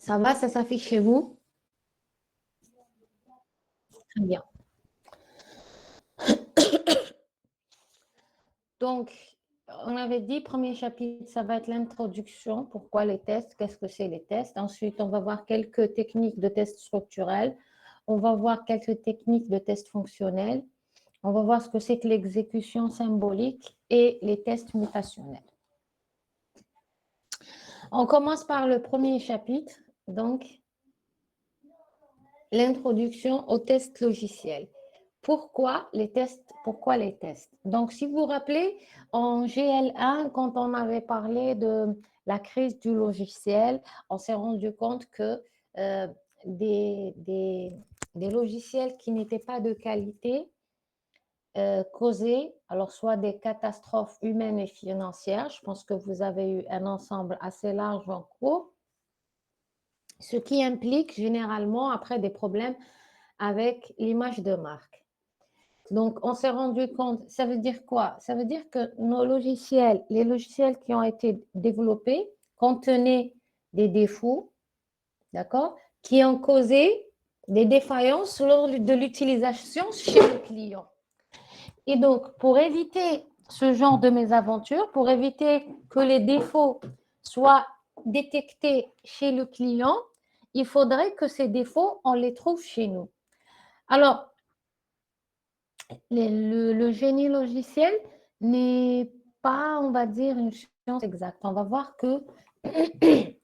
Ça va, ça s'affiche chez vous? Très bien. Donc, on avait dit, premier chapitre, ça va être l'introduction. Pourquoi les tests? Qu'est-ce que c'est les tests? Ensuite, on va voir quelques techniques de tests structurels. On va voir quelques techniques de tests fonctionnels. On va voir ce que c'est que l'exécution symbolique et les tests mutationnels. On commence par le premier chapitre, donc l'introduction aux tests logiciels. Pourquoi les tests? Pourquoi les tests? Donc, si vous vous rappelez, en GL1, quand on avait parlé de la crise du logiciel, on s'est rendu compte que euh, des logiciels qui n'étaient pas de qualité causaient alors soit des catastrophes humaines et financières. Je pense que vous avez eu un ensemble assez large en cours, ce qui implique généralement après des problèmes avec l'image de marque. Donc, on s'est rendu compte, ça veut dire quoi? Ça veut dire que nos logiciels, les logiciels qui ont été développés, contenaient des défauts, d'accord, qui ont causé des défaillances lors de l'utilisation chez le client. Et donc, pour éviter ce genre de mésaventures, pour éviter que les défauts soient détectés chez le client, il faudrait que ces défauts, on les trouve chez nous. Alors, le génie logiciel n'est pas, on va dire, une science exacte. On va voir que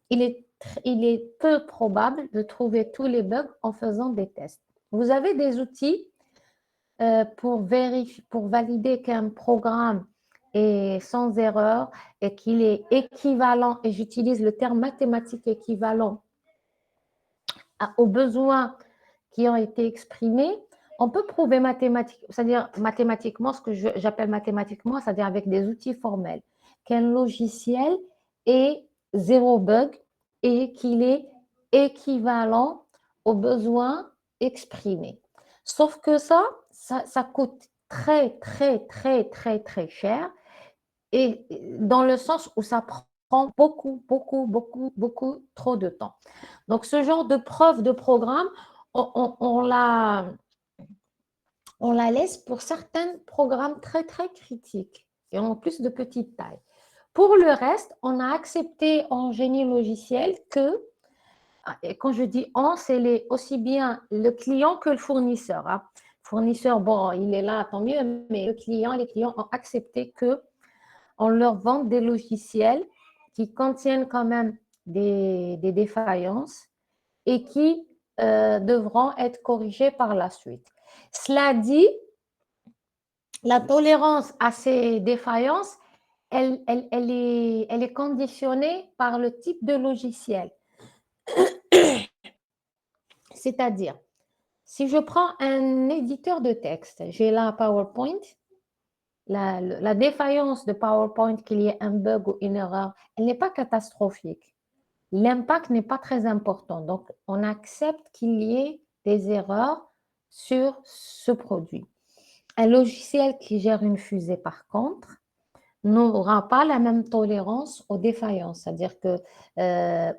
il est peu probable de trouver tous les bugs en faisant des tests. Vous avez des outils pour valider qu'un programme est sans erreur et qu'il est équivalent, et j'utilise le terme mathématique équivalent aux besoins qui ont été exprimés. On peut prouver c'est-à-dire mathématiquement, ce que j'appelle mathématiquement, c'est-à-dire avec des outils formels, qu'un logiciel est zéro bug et qu'il est équivalent aux besoins exprimés. Sauf que ça coûte très, très, très, très, très cher, et dans le sens où ça prend beaucoup, beaucoup, beaucoup, beaucoup trop de temps. Donc, ce genre de preuve de programme, on la laisse pour certains programmes très, très critiques et en plus de petite taille. Pour le reste, on a accepté en génie logiciel que, et quand je dis on, c'est aussi bien le client que le fournisseur. Hein. Fournisseur, bon, il est là, tant mieux, mais les clients ont accepté qu'on leur vende des logiciels qui contiennent quand même des défaillances et qui devront être corrigés par la suite. Cela dit, la tolérance à ces défaillances, elle est conditionnée par le type de logiciel. C'est-à-dire, si je prends un éditeur de texte, j'ai là PowerPoint, la défaillance de PowerPoint, qu'il y ait un bug ou une erreur, elle n'est pas catastrophique. L'impact n'est pas très important. Donc, on accepte qu'il y ait des erreurs sur ce produit. Un logiciel qui gère une fusée, par contre, n'aura pas la même tolérance aux défaillances. C'est-à-dire que,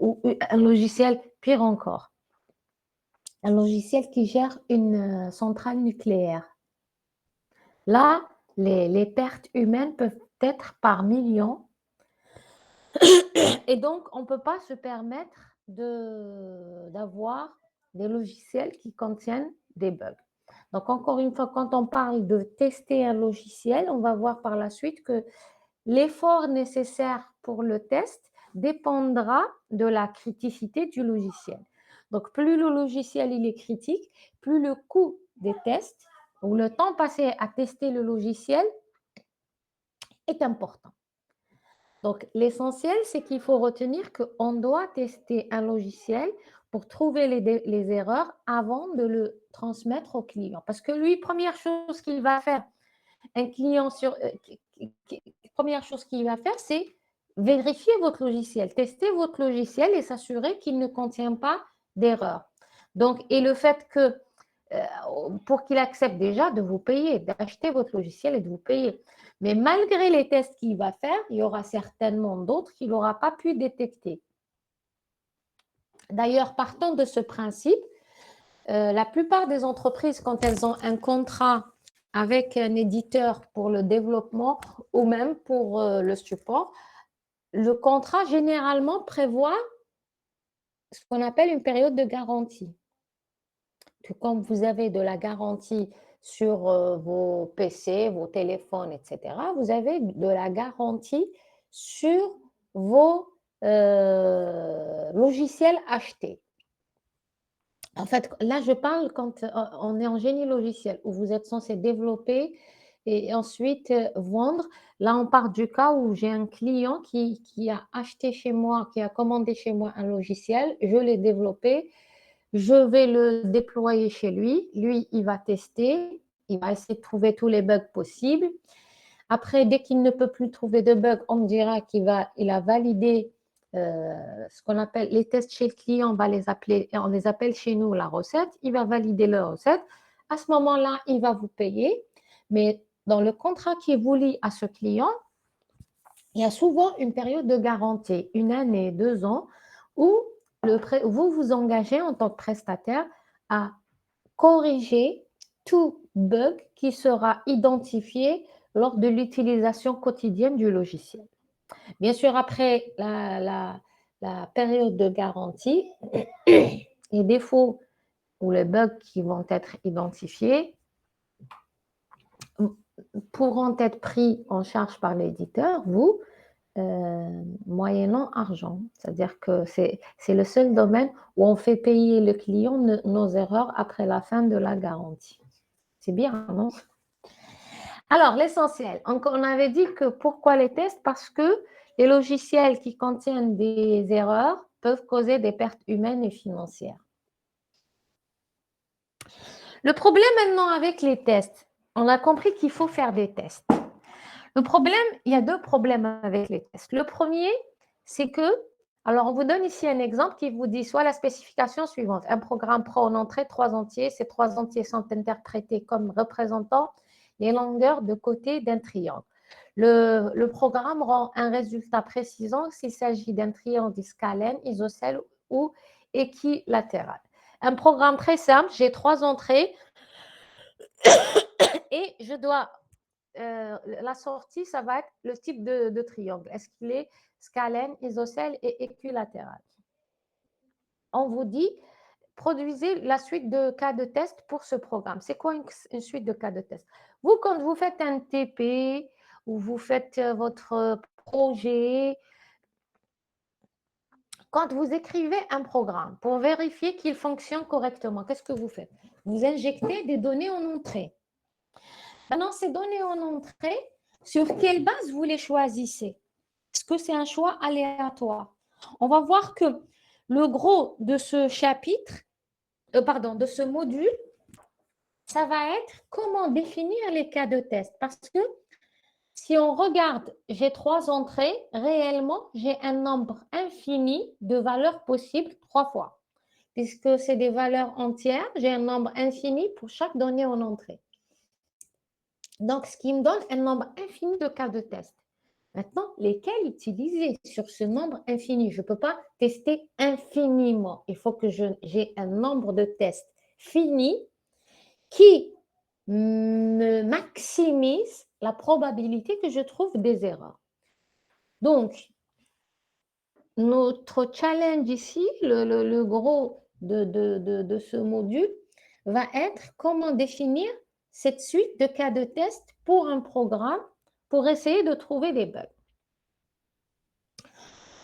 ou un logiciel, pire encore, un logiciel qui gère une centrale nucléaire. Là, les pertes humaines peuvent être par millions. Et donc, on ne peut pas se permettre d'avoir des logiciels qui contiennent des bugs. Donc, encore une fois, quand on parle de tester un logiciel, on va voir par la suite que l'effort nécessaire pour le test dépendra de la criticité du logiciel. Donc, plus le logiciel il est critique, plus le coût des tests ou le temps passé à tester le logiciel est important. Donc, l'essentiel, c'est qu'il faut retenir qu'on doit tester un logiciel pour trouver les erreurs avant de le transmettre au client. Parce que lui, première chose qu'il va faire, première chose qu'il va faire, c'est vérifier votre logiciel, tester votre logiciel et s'assurer qu'il ne contient pas d'erreurs. Donc, et le fait que pour qu'il accepte déjà de vous payer, d'acheter votre logiciel et de vous payer. Mais malgré les tests qu'il va faire, il y aura certainement d'autres qu'il n'aura pas pu détecter. D'ailleurs, partant de ce principe, la plupart des entreprises, quand elles ont un contrat avec un éditeur pour le développement ou même pour le support, le contrat généralement prévoit ce qu'on appelle une période de garantie. Que quand vous avez de la garantie sur vos PC, vos téléphones, etc., vous avez de la garantie sur vos logiciels achetés. En fait, là, je parle quand on est en génie logiciel, où vous êtes censé développer et ensuite vendre. Là, on part du cas où j'ai un client qui a acheté chez moi, qui a commandé chez moi un logiciel, je l'ai développé, je vais le déployer chez lui. Lui, il va tester, il va essayer de trouver tous les bugs possibles. Après, dès qu'il ne peut plus trouver de bugs, on me dira qu'il a validé ce qu'on appelle les tests chez le client, on les appelle chez nous la recette. Il va valider la recette. À ce moment-là, il va vous payer. Mais dans le contrat qui est voulu à ce client, il y a souvent une période de garantie, 1 année, 2 ans, où vous vous engagez en tant que prestataire à corriger tout bug qui sera identifié lors de l'utilisation quotidienne du logiciel. Bien sûr, après la période de garantie, les défauts ou les bugs qui vont être identifiés pourront être pris en charge par l'éditeur, vous, moyennant argent. C'est-à-dire que c'est le seul domaine où on fait payer le client nos erreurs après la fin de la garantie. C'est bien, non? Alors, l'essentiel, on avait dit que pourquoi les tests? Parce que les logiciels qui contiennent des erreurs peuvent causer des pertes humaines et financières. Le problème maintenant avec les tests, on a compris qu'il faut faire des tests. Le problème, il y a 2 problèmes avec les tests. Le premier, c'est que, alors on vous donne ici un exemple qui vous dit soit la spécification suivante. Un programme prend en entrée 3 entiers. Ces 3 entiers sont interprétés comme représentant les longueurs de côté d'un triangle. Le programme rend un résultat précisant s'il s'agit d'un triangle scalène, isocèle ou équilatéral. Un programme très simple, j'ai 3 entrées et je dois, la sortie, ça va être le type de triangle. Est-ce qu'il est scalène, isocèle et équilatéral? On vous dit, produisez la suite de cas de test pour ce programme. C'est quoi une suite de cas de test? Vous, quand vous faites un TP ou vous faites votre projet, quand vous écrivez un programme pour vérifier qu'il fonctionne correctement, qu'est-ce que vous faites? Vous injectez des données en entrée. Maintenant, ces données en entrée, sur quelle base vous les choisissez? Est-ce que c'est un choix aléatoire? On va voir que le gros de ce chapitre, de ce module, ça va être comment définir les cas de test. Parce que si on regarde, j'ai 3 entrées, réellement, j'ai un nombre infini de valeurs possibles 3 fois. Puisque c'est des valeurs entières, j'ai un nombre infini pour chaque donnée en entrée. Donc, ce qui me donne un nombre infini de cas de test. Maintenant, lesquels utiliser sur ce nombre infini? Je ne peux pas tester infiniment. Il faut que j'ai un nombre de tests fini qui me maximise la probabilité que je trouve des erreurs. Donc, notre challenge ici, le gros de ce module, va être comment définir cette suite de cas de test pour un programme pour essayer de trouver des bugs.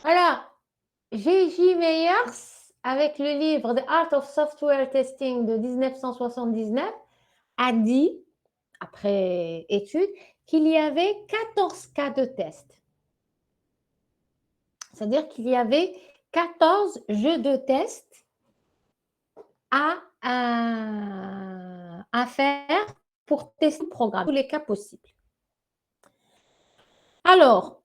Alors, J.J. Meyers, avec le livre The Art of Software Testing de 1979, a dit, après étude, qu'il y avait 14 cas de test. C'est-à-dire qu'il y avait 14 jeux de test à faire pour tester le programme, tous les cas possibles. Alors,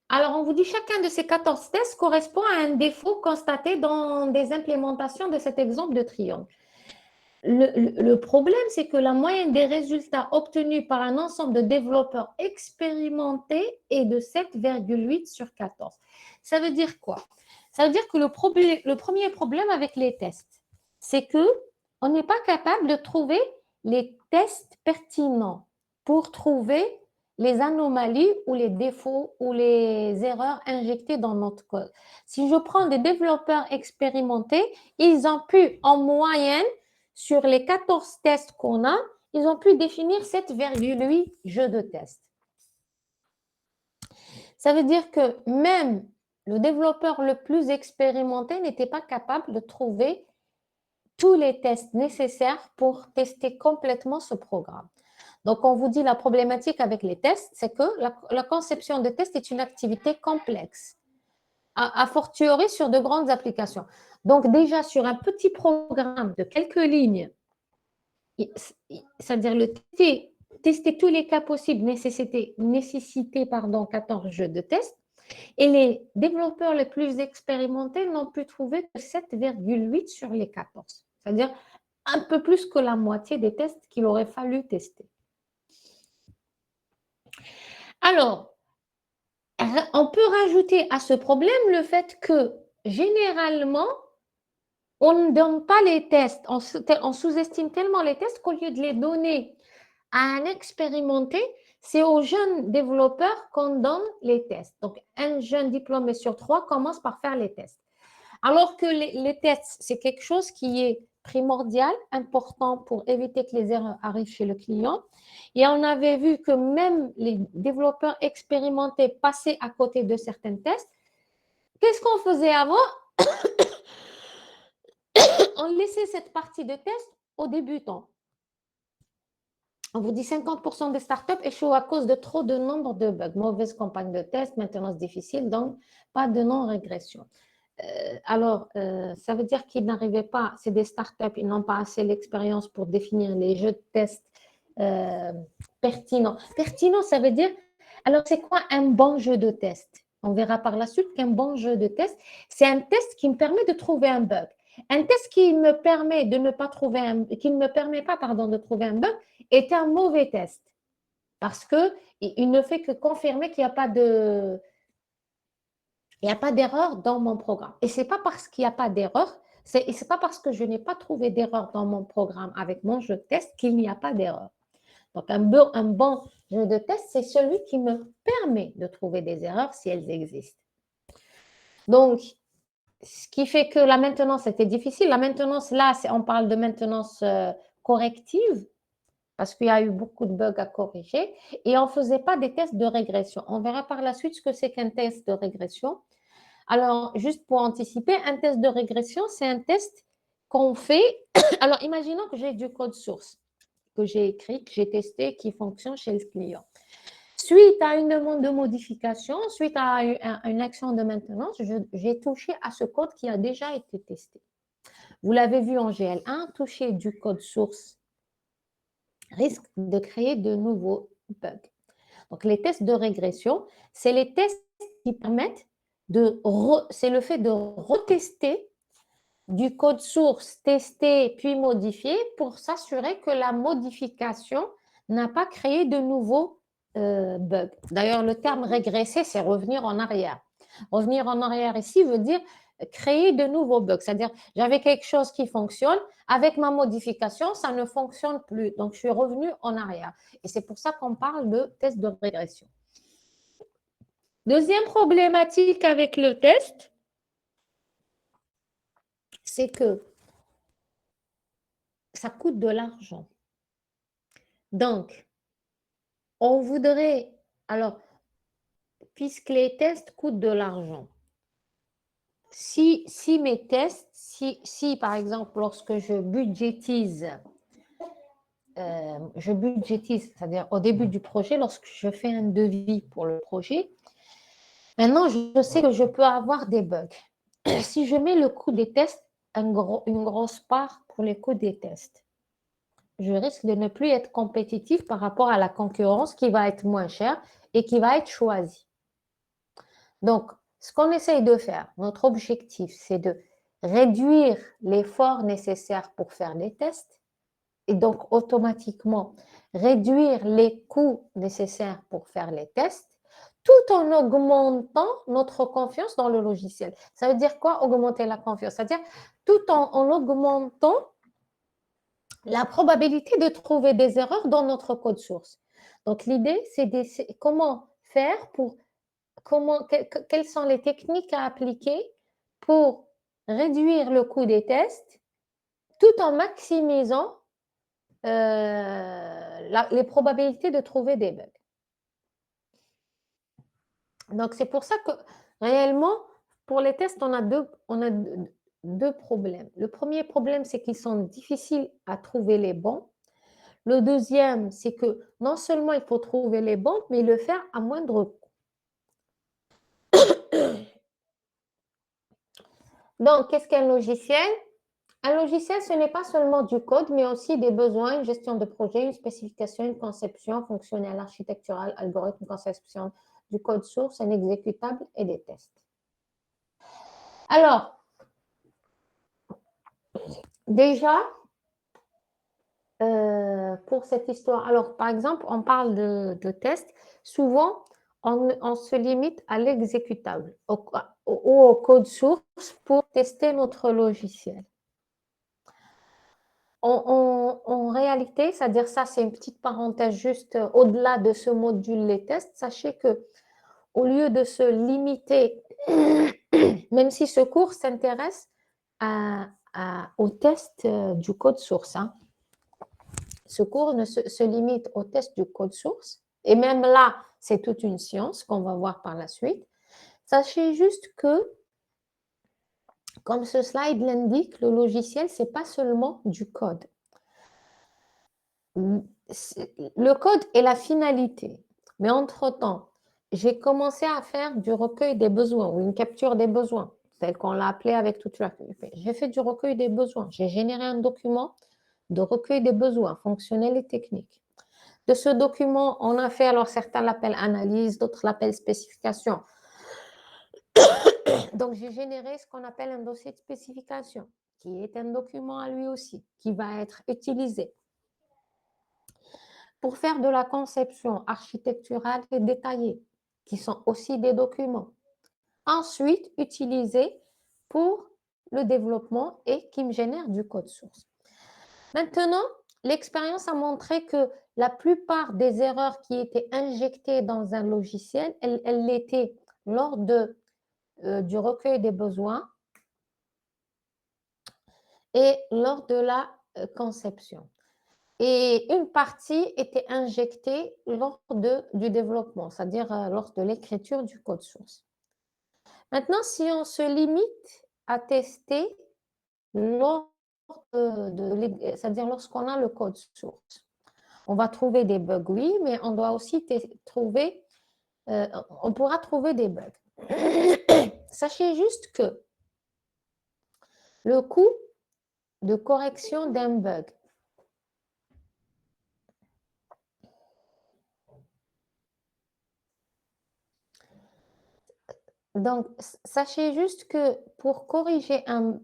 on vous dit chacun de ces 14 tests correspond à un défaut constaté dans des implémentations de cet exemple de triangle. Le problème, c'est que la moyenne des résultats obtenus par un ensemble de développeurs expérimentés est de 7,8 sur 14. Ça veut dire quoi? Ça veut dire que le premier problème avec les tests, c'est qu'on n'est pas capable de trouver les tests pertinents pour trouver les anomalies ou les défauts ou les erreurs injectées dans notre code. Si je prends des développeurs expérimentés, ils ont pu, en moyenne, sur les 14 tests qu'on a, ils ont pu définir 7,8 jeux de tests. Ça veut dire que même le développeur le plus expérimenté n'était pas capable de trouver tous les tests nécessaires pour tester complètement ce programme. Donc, on vous dit la problématique avec les tests, c'est que la conception de tests est une activité complexe, a fortiori sur de grandes applications. Donc, déjà, sur un petit programme de quelques lignes, c'est-à-dire le tester tous les cas possibles nécessiter 14 jeux de tests, et les développeurs les plus expérimentés n'ont pu trouver que 7,8 sur les 14, c'est-à-dire un peu plus que la moitié des tests qu'il aurait fallu tester. Alors, on peut rajouter à ce problème le fait que généralement, on ne donne pas les tests, on sous-estime tellement les tests qu'au lieu de les donner à un expérimenté, c'est aux jeunes développeurs qu'on donne les tests. Donc, un jeune diplômé sur 3 commence par faire les tests. Alors que les tests, c'est quelque chose qui est primordial, important pour éviter que les erreurs arrivent chez le client. Et on avait vu que même les développeurs expérimentés passaient à côté de certains tests. Qu'est-ce qu'on faisait avant? On laissait cette partie de test aux débutants. On vous dit 50% des startups échouent à cause de trop de nombre de bugs. Mauvaise campagne de test, maintenance difficile, donc pas de non-régression. Ça veut dire qu'ils n'arrivaient pas, c'est des startups, ils n'ont pas assez l'expérience pour définir les jeux de test pertinents. Pertinent, ça veut dire, alors c'est quoi un bon jeu de test? On verra par la suite qu'un bon jeu de test, c'est un test qui me permet de trouver un bug. Un test qui me permet de ne pas trouver qui ne me permet pas, pardon, de trouver un bug est un mauvais test parce qu'il ne fait que confirmer qu'il n'y a pas de d'erreur dans mon programme. Et ce n'est pas parce qu'il n'y a pas d'erreur, c'est pas parce que je n'ai pas trouvé d'erreur dans mon programme avec mon jeu de test qu'il n'y a pas d'erreur. Donc, un bon jeu de test, c'est celui qui me permet de trouver des erreurs si elles existent. Donc, ce qui fait que la maintenance était difficile. La maintenance, là, on parle de maintenance corrective parce qu'il y a eu beaucoup de bugs à corriger et on ne faisait pas des tests de régression. On verra par la suite ce que c'est qu'un test de régression. Alors, juste pour anticiper, un test de régression, c'est un test qu'on fait. Alors, imaginons que j'ai du code source que j'ai écrit, que j'ai testé, qui fonctionne chez le client. Suite à une demande de modification, suite à une action de maintenance, j'ai touché à ce code qui a déjà été testé. Vous l'avez vu en GL1, toucher du code source risque de créer de nouveaux bugs. Donc, les tests de régression, c'est les tests qui permettent c'est le fait de retester du code source testé puis modifié pour s'assurer que la modification n'a pas créé de nouveaux bugs. D'ailleurs, le terme régresser, c'est revenir en arrière. Revenir en arrière ici veut dire créer de nouveaux bugs. C'est-à-dire, j'avais quelque chose qui fonctionne, avec ma modification, ça ne fonctionne plus. Donc, je suis revenu en arrière. Et c'est pour ça qu'on parle de test de régression. Deuxième problématique avec le test, c'est que ça coûte de l'argent. Donc, on voudrait, alors, puisque les tests coûtent de l'argent, si mes tests, si par exemple, lorsque je budgétise, c'est-à-dire au début du projet, lorsque je fais un devis pour le projet, maintenant, je sais que je peux avoir des bugs. Si je mets le coût des tests, une grosse part pour les coûts des tests, je risque de ne plus être compétitif par rapport à la concurrence qui va être moins chère et qui va être choisie. Donc, ce qu'on essaye de faire, notre objectif, c'est de réduire l'effort nécessaire pour faire les tests et donc automatiquement réduire les coûts nécessaires pour faire les tests, tout en augmentant notre confiance dans le logiciel. Ça veut dire quoi, augmenter la confiance? C'est-à-dire tout en augmentant la probabilité de trouver des erreurs dans notre code source. Donc, l'idée, c'est comment faire pour, quelles sont les techniques à appliquer pour réduire le coût des tests tout en maximisant les probabilités de trouver des bugs. Donc, c'est pour ça que réellement, pour les tests, on a deux problèmes. Le premier problème, c'est qu'ils sont difficiles à trouver les bons. Le deuxième, c'est que non seulement il faut trouver les bons, mais le faire à moindre coût. Donc, qu'est-ce qu'un logiciel? Un logiciel, ce n'est pas seulement du code, mais aussi des besoins, une gestion de projet, une spécification, une conception fonctionnelle, architecturale, algorithme, conception du code source, un exécutable et des tests. Alors, déjà, pour cette histoire, alors par exemple, on parle de tests, souvent on se limite à l'exécutable ou au code source pour tester notre logiciel. En réalité, c'est-à-dire ça, c'est une petite parenthèse juste au-delà de ce module les tests, sachez que au lieu de se limiter, même si ce cours s'intéresse au test du code source, hein, ce cours ne se limite au test du code source, et même là, c'est toute une science qu'on va voir par la suite. Sachez juste que, comme ce slide l'indique, le logiciel, ce n'est pas seulement du code. Le code est la finalité, mais entre-temps, j'ai commencé à faire du recueil des besoins ou une capture des besoins, tel qu'on l'a appelé avec toute la... J'ai fait du recueil des besoins, j'ai généré un document de recueil des besoins fonctionnels et techniques. De ce document, on a fait, alors certains l'appellent analyse, d'autres l'appellent spécification. Donc, j'ai généré ce qu'on appelle un dossier de spécification, qui est un document à lui aussi, qui va être utilisé pour faire de la conception architecturale et détaillée, qui sont aussi des documents. Ensuite, utilisés pour le développement et qui me génèrent du code source. Maintenant, l'expérience a montré que la plupart des erreurs qui étaient injectées dans un logiciel, elles l'étaient lors du recueil des besoins et lors de la conception. Et une partie était injectée lors du développement, c'est-à-dire lors de l'écriture du code source. Maintenant, si on se limite à tester c'est-à-dire lorsqu'on a le code source, on va trouver des bugs, oui, mais on doit aussi trouver, on pourra trouver des bugs. Sachez juste que le coût de correction d'un bug, donc sachez juste que pour corriger un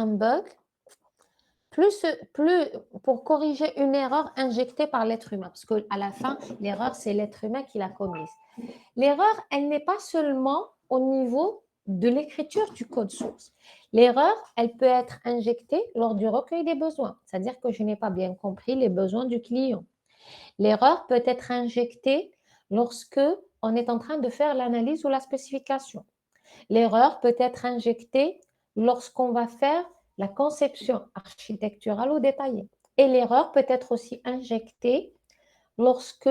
bug, pour corriger une erreur injectée par l'être humain, parce qu'à la fin, l'erreur, c'est l'être humain qui l'a commise. L'erreur, elle n'est pas seulement au niveau de l'écriture du code source. L'erreur, elle peut être injectée lors du recueil des besoins, c'est-à-dire que je n'ai pas bien compris les besoins du client. L'erreur peut être injectée lorsque on est en train de faire l'analyse ou la spécification. L'erreur peut être injectée lorsqu'on va faire la conception architecturale ou détaillée. Et l'erreur peut être aussi injectée lorsque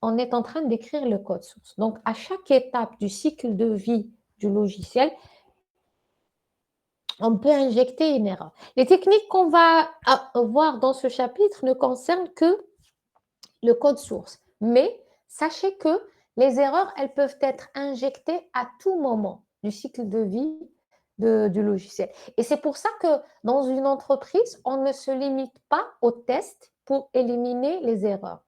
on est en train d'écrire le code source. Donc, à chaque étape du cycle de vie du logiciel, on peut injecter une erreur. Les techniques qu'on va voir dans ce chapitre ne concernent que le code source. Mais sachez que les erreurs, elles peuvent être injectées à tout moment du cycle de vie du logiciel. Et c'est pour ça que dans une entreprise, on ne se limite pas aux tests pour éliminer les erreurs.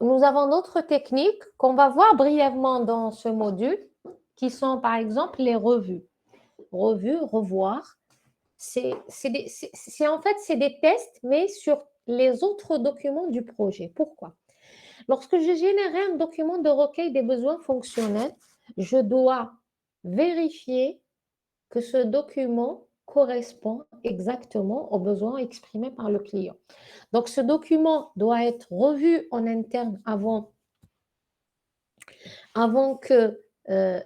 Nous avons d'autres techniques qu'on va voir brièvement dans ce module, qui sont par exemple les revues. Revues, revoir, c'est en fait, c'est des tests, mais sur les autres documents du projet. Pourquoi? Lorsque je génère un document de recueil des besoins fonctionnels, je dois vérifier que ce document correspond exactement aux besoins exprimés par le client. Donc, ce document doit être revu en interne avant que...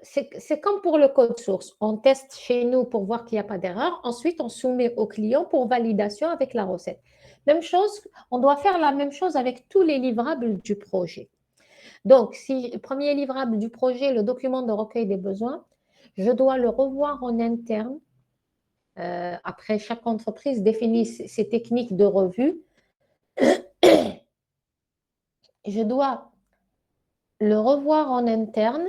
c'est comme pour le code source. On teste chez nous pour voir qu'il n'y a pas d'erreur. Ensuite, on soumet au client pour validation avec la recette. Même chose, on doit faire la même chose avec tous les livrables du projet. Donc, si le premier livrable du projet, le document de recueil des besoins, je dois le revoir en interne. Après, chaque entreprise définit ses techniques de revue. Je dois le revoir en interne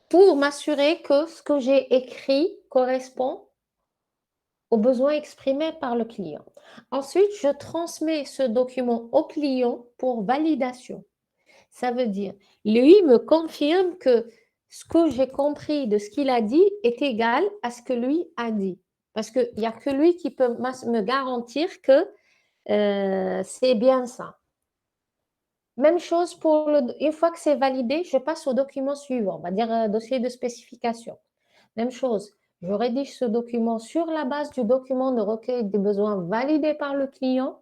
pour m'assurer que ce que j'ai écrit correspond aux besoins exprimés par le client. Ensuite, je transmets ce document au client pour validation. Ça veut dire, lui me confirme que ce que j'ai compris de ce qu'il a dit est égal à ce que lui a dit. Parce qu'il n'y a que lui qui peut me garantir que c'est bien ça. Même chose pour une fois que c'est validé, je passe au document suivant, on va dire dossier de spécification. Même chose, je rédige ce document sur la base du document de recueil des besoins validé par le client.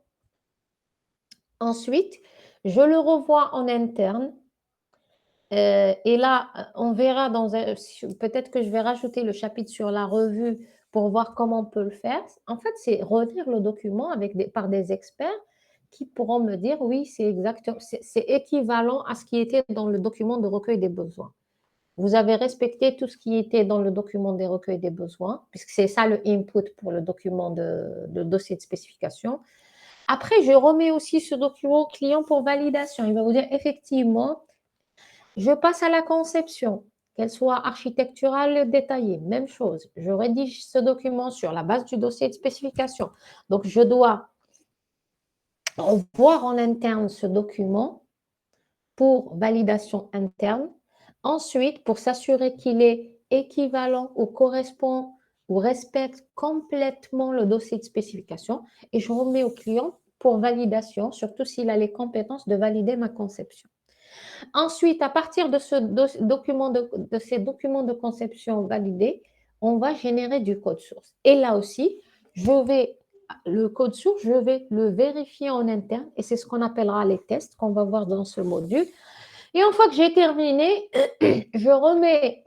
Ensuite, je le revois en interne. Et là, on verra peut-être que je vais rajouter le chapitre sur la revue pour voir comment on peut le faire. En fait, c'est relire le document par des experts qui pourront me dire oui, c'est exactement, c'est équivalent à ce qui était dans le document de recueil des besoins. Vous avez respecté tout ce qui était dans le document des recueils des besoins, puisque c'est ça le input pour le document de dossier de spécification. Après, je remets aussi ce document au client pour validation. Il va vous dire effectivement, je passe à la conception, qu'elle soit architecturale détaillée, même chose. Je rédige ce document sur la base du dossier de spécification. Donc, je dois voir en interne ce document pour validation interne. Ensuite, pour s'assurer qu'il est équivalent ou correspond ou respecte complètement le dossier de spécification et je remets au client pour validation, surtout s'il a les compétences de valider ma conception. Ensuite, à partir de ces documents de conception validés, on va générer du code source. Et là aussi, le code source, je vais le vérifier en interne et c'est ce qu'on appellera les tests qu'on va voir dans ce module. Et une fois que j'ai terminé, je remets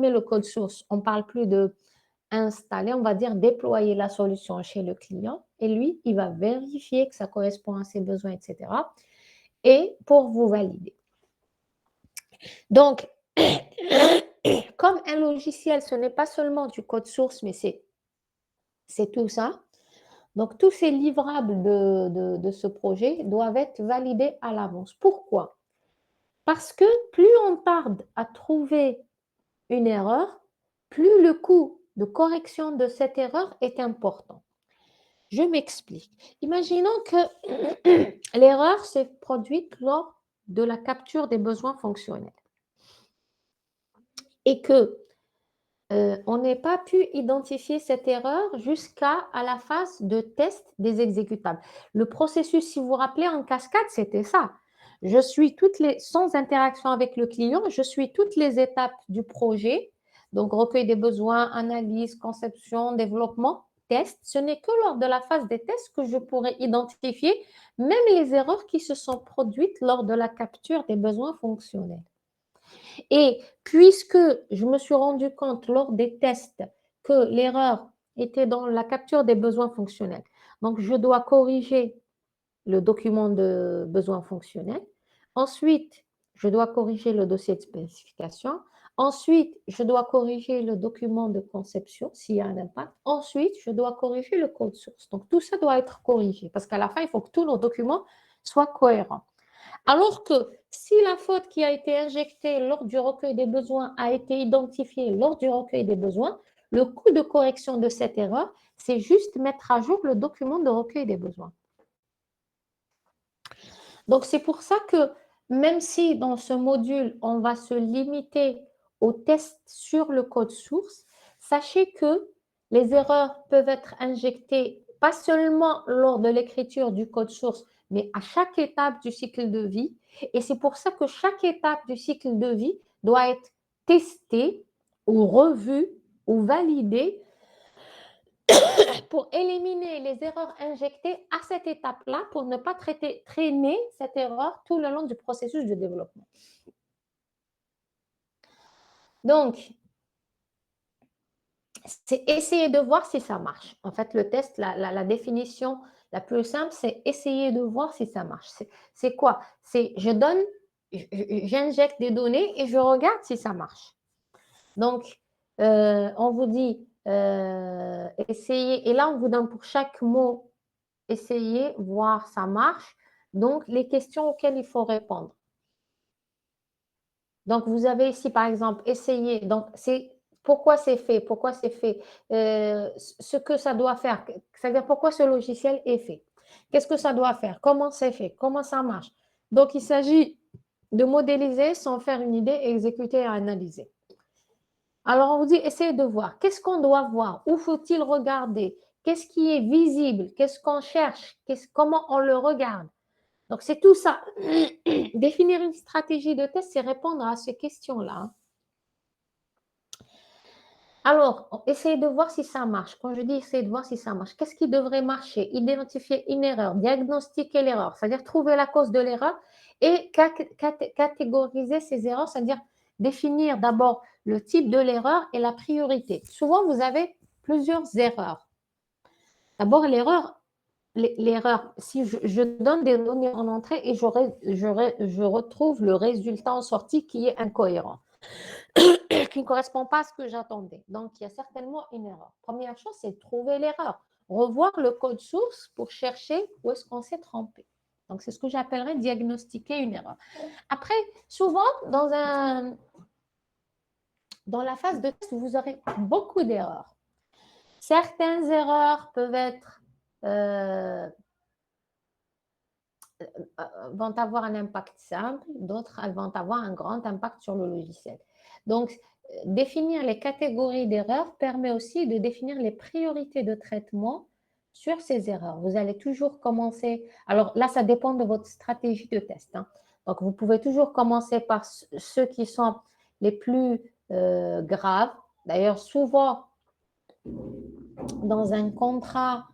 le code source. On ne parle plus de installer, on va dire déployer la solution chez le client et lui, il va vérifier que ça correspond à ses besoins, etc. Et pour vous valider. Donc, comme un logiciel, ce n'est pas seulement du code source, mais c'est tout ça. Donc, tous ces livrables de ce projet doivent être validés à l'avance. Pourquoi? Parce que plus on tarde à trouver une erreur, plus le coût de correction de cette erreur est important. Je m'explique. Imaginons que l'erreur s'est produite lors de la capture des besoins fonctionnels et que on n'ait pas pu identifier cette erreur jusqu'à la phase de test des exécutables. Le processus, si vous vous rappelez, en cascade, c'était ça. Sans interaction avec le client, je suis toutes les étapes du projet, donc recueil des besoins, analyse, conception, développement, test. Ce n'est que lors de la phase des tests que je pourrai identifier même les erreurs qui se sont produites lors de la capture des besoins fonctionnels. Et puisque je me suis rendu compte lors des tests que l'erreur était dans la capture des besoins fonctionnels, donc je dois corriger le document de besoins fonctionnels. Ensuite, je dois corriger le dossier de spécification. Ensuite, je dois corriger le document de conception s'il y a un impact. Ensuite, je dois corriger le code source. Donc, tout ça doit être corrigé parce qu'à la fin, il faut que tous nos documents soient cohérents. Alors que si la faute qui a été injectée lors du recueil des besoins a été identifiée lors du recueil des besoins, le coût de correction de cette erreur, c'est juste mettre à jour le document de recueil des besoins. Donc, c'est pour ça que même si dans ce module, on va se limiter aux tests sur le code source, sachez que les erreurs peuvent être injectées pas seulement lors de l'écriture du code source, mais à chaque étape du cycle de vie. Et c'est pour ça que chaque étape du cycle de vie doit être testée ou revue ou validée pour éliminer les erreurs injectées à cette étape-là, pour ne pas traîner cette erreur tout le long du processus de développement. Donc, c'est essayer de voir si ça marche. En fait, le test, la définition la plus simple, c'est essayer de voir si ça marche. C'est quoi? C'est j'injecte des données et je regarde si ça marche. Donc, on vous dit essayez, et là, on vous donne pour chaque mot, essayez, voir, ça marche. Donc, les questions auxquelles il faut répondre. Donc, vous avez ici, par exemple, essayez. Donc, c'est pourquoi c'est fait, ce que ça doit faire, c'est-à-dire pourquoi ce logiciel est fait. Qu'est-ce que ça doit faire, comment c'est fait, comment ça marche. Donc, il s'agit de modéliser sans faire une idée, exécuter et analyser. Alors, on vous dit, essayez de voir. Qu'est-ce qu'on doit voir? Où faut-il regarder? Qu'est-ce qui est visible? Qu'est-ce qu'on cherche? Comment on le regarde? Donc, c'est tout ça. Définir une stratégie de test, c'est répondre à ces questions-là. Alors, essayez de voir si ça marche. Quand je dis essayez de voir si ça marche, qu'est-ce qui devrait marcher? Identifier une erreur, diagnostiquer l'erreur, c'est-à-dire trouver la cause de l'erreur et catégoriser ces erreurs, c'est-à-dire définir d'abord le type de l'erreur et la priorité. Souvent, vous avez plusieurs erreurs. D'abord, l'erreur, si je donne des données en entrée et je retrouve le résultat en sortie qui est incohérent, qui ne correspond pas à ce que j'attendais. Donc, il y a certainement une erreur. Première chose, c'est de trouver l'erreur. Revoir le code source pour chercher où est-ce qu'on s'est trompé. Donc, c'est ce que j'appellerais diagnostiquer une erreur. Après, souvent, dans la phase de test, vous aurez beaucoup d'erreurs. Certaines erreurs peuvent être vont avoir un impact simple, d'autres elles vont avoir un grand impact sur le logiciel. Donc, définir les catégories d'erreurs permet aussi de définir les priorités de traitement sur ces erreurs. Vous allez toujours commencer, alors là, ça dépend de votre stratégie de test. Hein. Donc, vous pouvez toujours commencer par ceux qui sont les plus graves. D'ailleurs, souvent, dans un contrat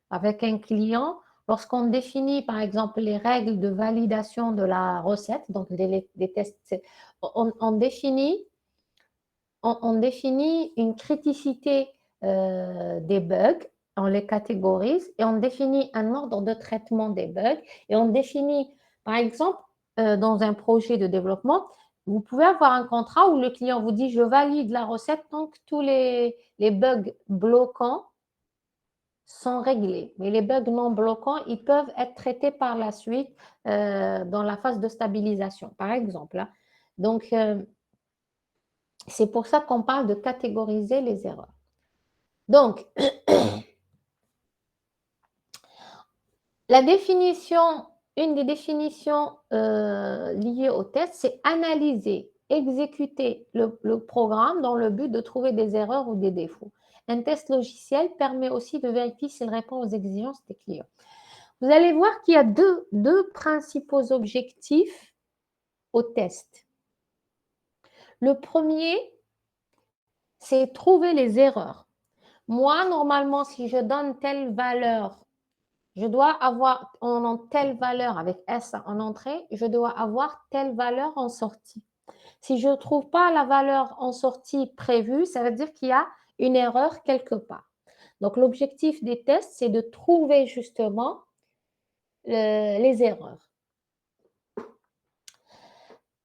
avec un client, lorsqu'on définit par exemple les règles de validation de la recette, donc des tests, on définit une criticité des bugs, on les catégorise et on définit un ordre de traitement des bugs et on définit par exemple dans un projet de développement, vous pouvez avoir un contrat où le client vous dit je valide la recette tant que tous les bugs bloquants sont réglés. Mais les bugs non bloquants, ils peuvent être traités par la suite dans la phase de stabilisation, par exemple. Hein. Donc, c'est pour ça qu'on parle de catégoriser les erreurs. Donc, une des définitions liées au test, c'est analyser, exécuter le programme dans le but de trouver des erreurs ou des défauts. Un test logiciel permet aussi de vérifier s'il répond aux exigences des clients. Vous allez voir qu'il y a deux principaux objectifs au test. Le premier, c'est trouver les erreurs. Moi, normalement, si je donne telle valeur, je dois avoir telle valeur avec S en entrée, je dois avoir telle valeur en sortie. Si je ne trouve pas la valeur en sortie prévue, ça veut dire qu'il y a une erreur quelque part. Donc, l'objectif des tests, c'est de trouver justement les erreurs.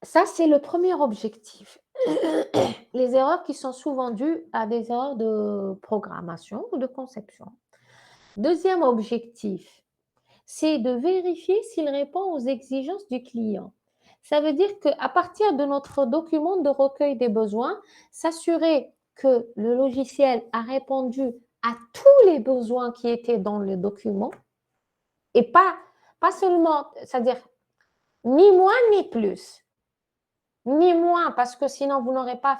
Ça, c'est le premier objectif. Les erreurs qui sont souvent dues à des erreurs de programmation ou de conception. Deuxième objectif, c'est de vérifier s'il répond aux exigences du client. Ça veut dire qu'à partir de notre document de recueil des besoins, s'assurer que le logiciel a répondu à tous les besoins qui étaient dans le document et pas seulement, c'est-à-dire ni moins ni plus. Ni moins, parce que sinon vous n'aurez pas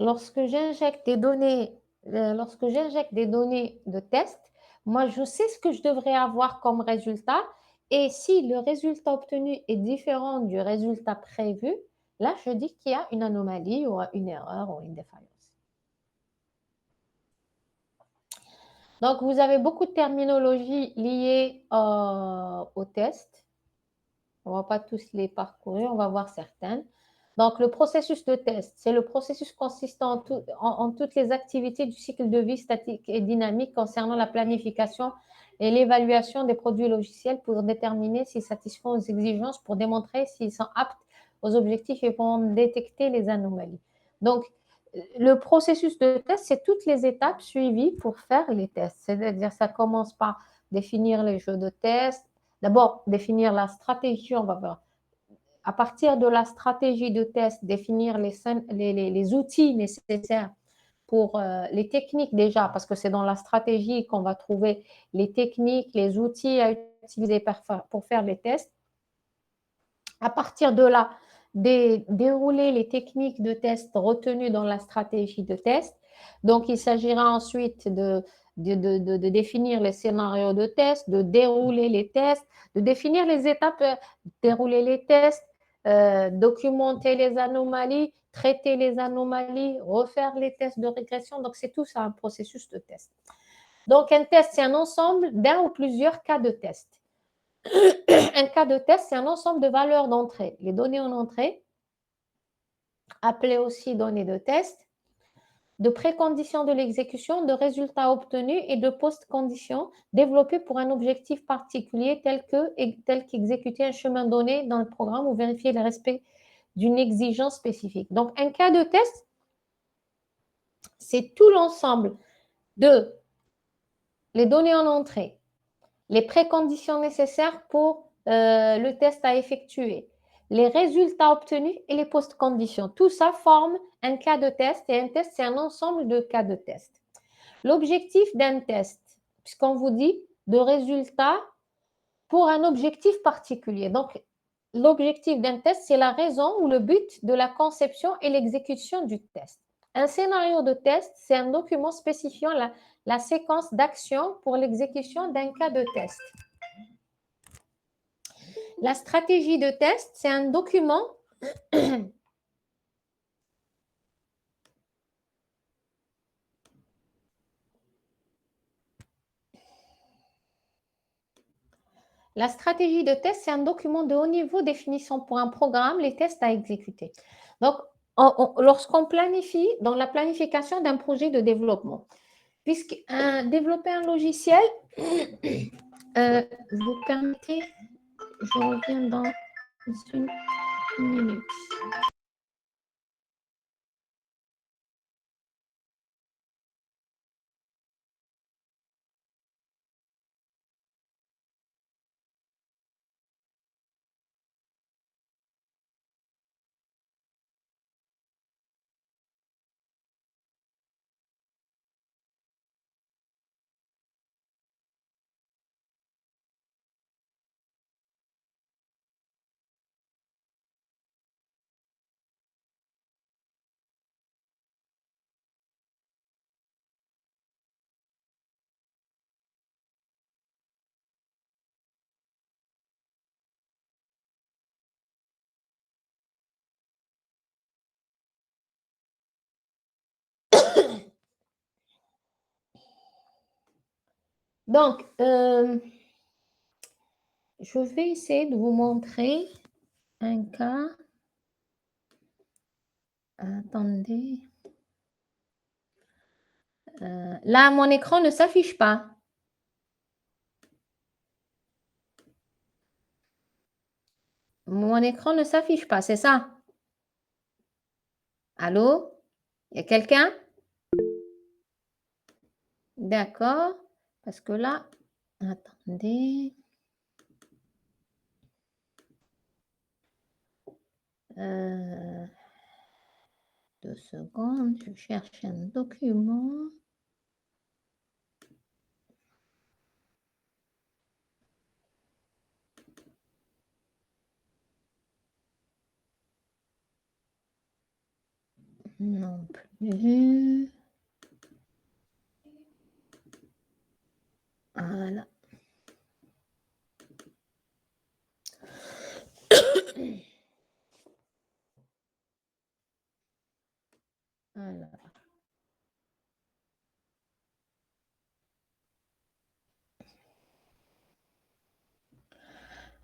lorsque j'injecte des données de test, moi, je sais ce que je devrais avoir comme résultat. Et si le résultat obtenu est différent du résultat prévu, là, je dis qu'il y a une anomalie ou une erreur ou une défaillance. Donc, vous avez beaucoup de terminologie liée au test. On ne va pas tous les parcourir, on va voir certaines. Donc, le processus de test, c'est le processus consistant en toutes les activités du cycle de vie statique et dynamique concernant la planification et l'évaluation des produits logiciels pour déterminer s'ils satisfont aux exigences, pour démontrer s'ils sont aptes aux objectifs et pour détecter les anomalies. Donc, le processus de test, c'est toutes les étapes suivies pour faire les tests. C'est-à-dire, ça commence par définir les jeux de test. D'abord, définir la stratégie, on va voir. À partir de la stratégie de test, définir les outils nécessaires pour les techniques déjà, parce que c'est dans la stratégie qu'on va trouver les techniques, les outils à utiliser pour faire les tests. À partir de là, dérouler les techniques de test retenues dans la stratégie de test. Donc, il s'agira ensuite de définir les scénarios de test, de dérouler les tests, de définir les étapes, dérouler les tests, documenter les anomalies, traiter les anomalies, refaire les tests de régression. Donc, c'est tout ça un processus de test. Donc, un test, c'est un ensemble d'un ou plusieurs cas de test. Un cas de test, c'est un ensemble de valeurs d'entrée. Les données en entrée, appelées aussi données de test, de préconditions de l'exécution, de résultats obtenus et de post-conditions développées pour un objectif particulier tel qu'exécuter un chemin donné dans le programme ou vérifier le respect d'une exigence spécifique. Donc, un cas de test, c'est tout l'ensemble de les données en entrée, les préconditions nécessaires pour le test à effectuer, les résultats obtenus et les post-conditions. Tout ça forme un cas de test et un test, c'est un ensemble de cas de test. L'objectif d'un test, puisqu'on vous dit de résultats pour un objectif particulier. Donc, l'objectif d'un test, c'est la raison ou le but de la conception et l'exécution du test. Un scénario de test, c'est un document spécifiant la séquence d'actions pour l'exécution d'un cas de test. La stratégie de test, c'est un document La stratégie de test, c'est un document de haut niveau définissant pour un programme les tests à exécuter. Donc, lorsqu'on planifie, dans la planification d'un projet de développement, puisque développer un logiciel, vous permettez, je reviens dans une minute. Donc, je vais essayer de vous montrer un cas. Attendez. Là, mon écran ne s'affiche pas. Mon écran ne s'affiche pas, c'est ça? Allô? Il y a quelqu'un? D'accord. Parce que là, attendez. 2 secondes, je cherche un document. Non plus. Voilà. Alors.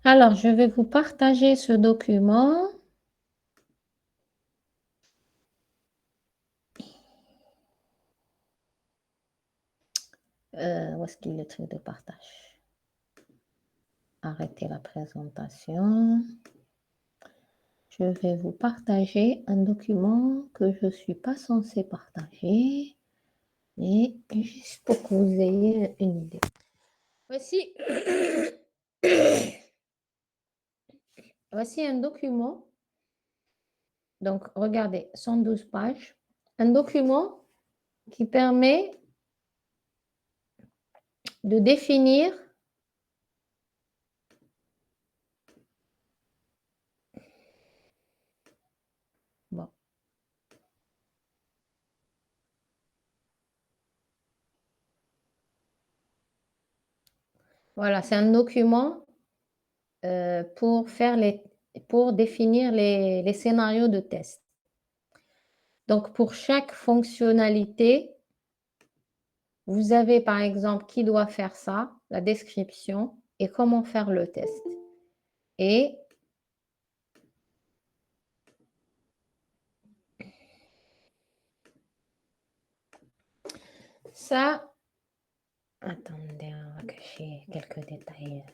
Alors, je vais vous partager ce document. Où est-ce qu'il est le truc de partage? Arrêtez la présentation. Je vais vous partager un document que je ne suis pas censée partager, mais juste pour que vous ayez une idée. Voici, voici un document. Donc, regardez, 112 pages. Un document qui permet de définir bon. Voilà, c'est un document pour définir les scénarios de test. Donc, pour chaque fonctionnalité, vous avez par exemple qui doit faire ça, la description et comment faire le test. Et ça, attendez, on va cacher quelques détails.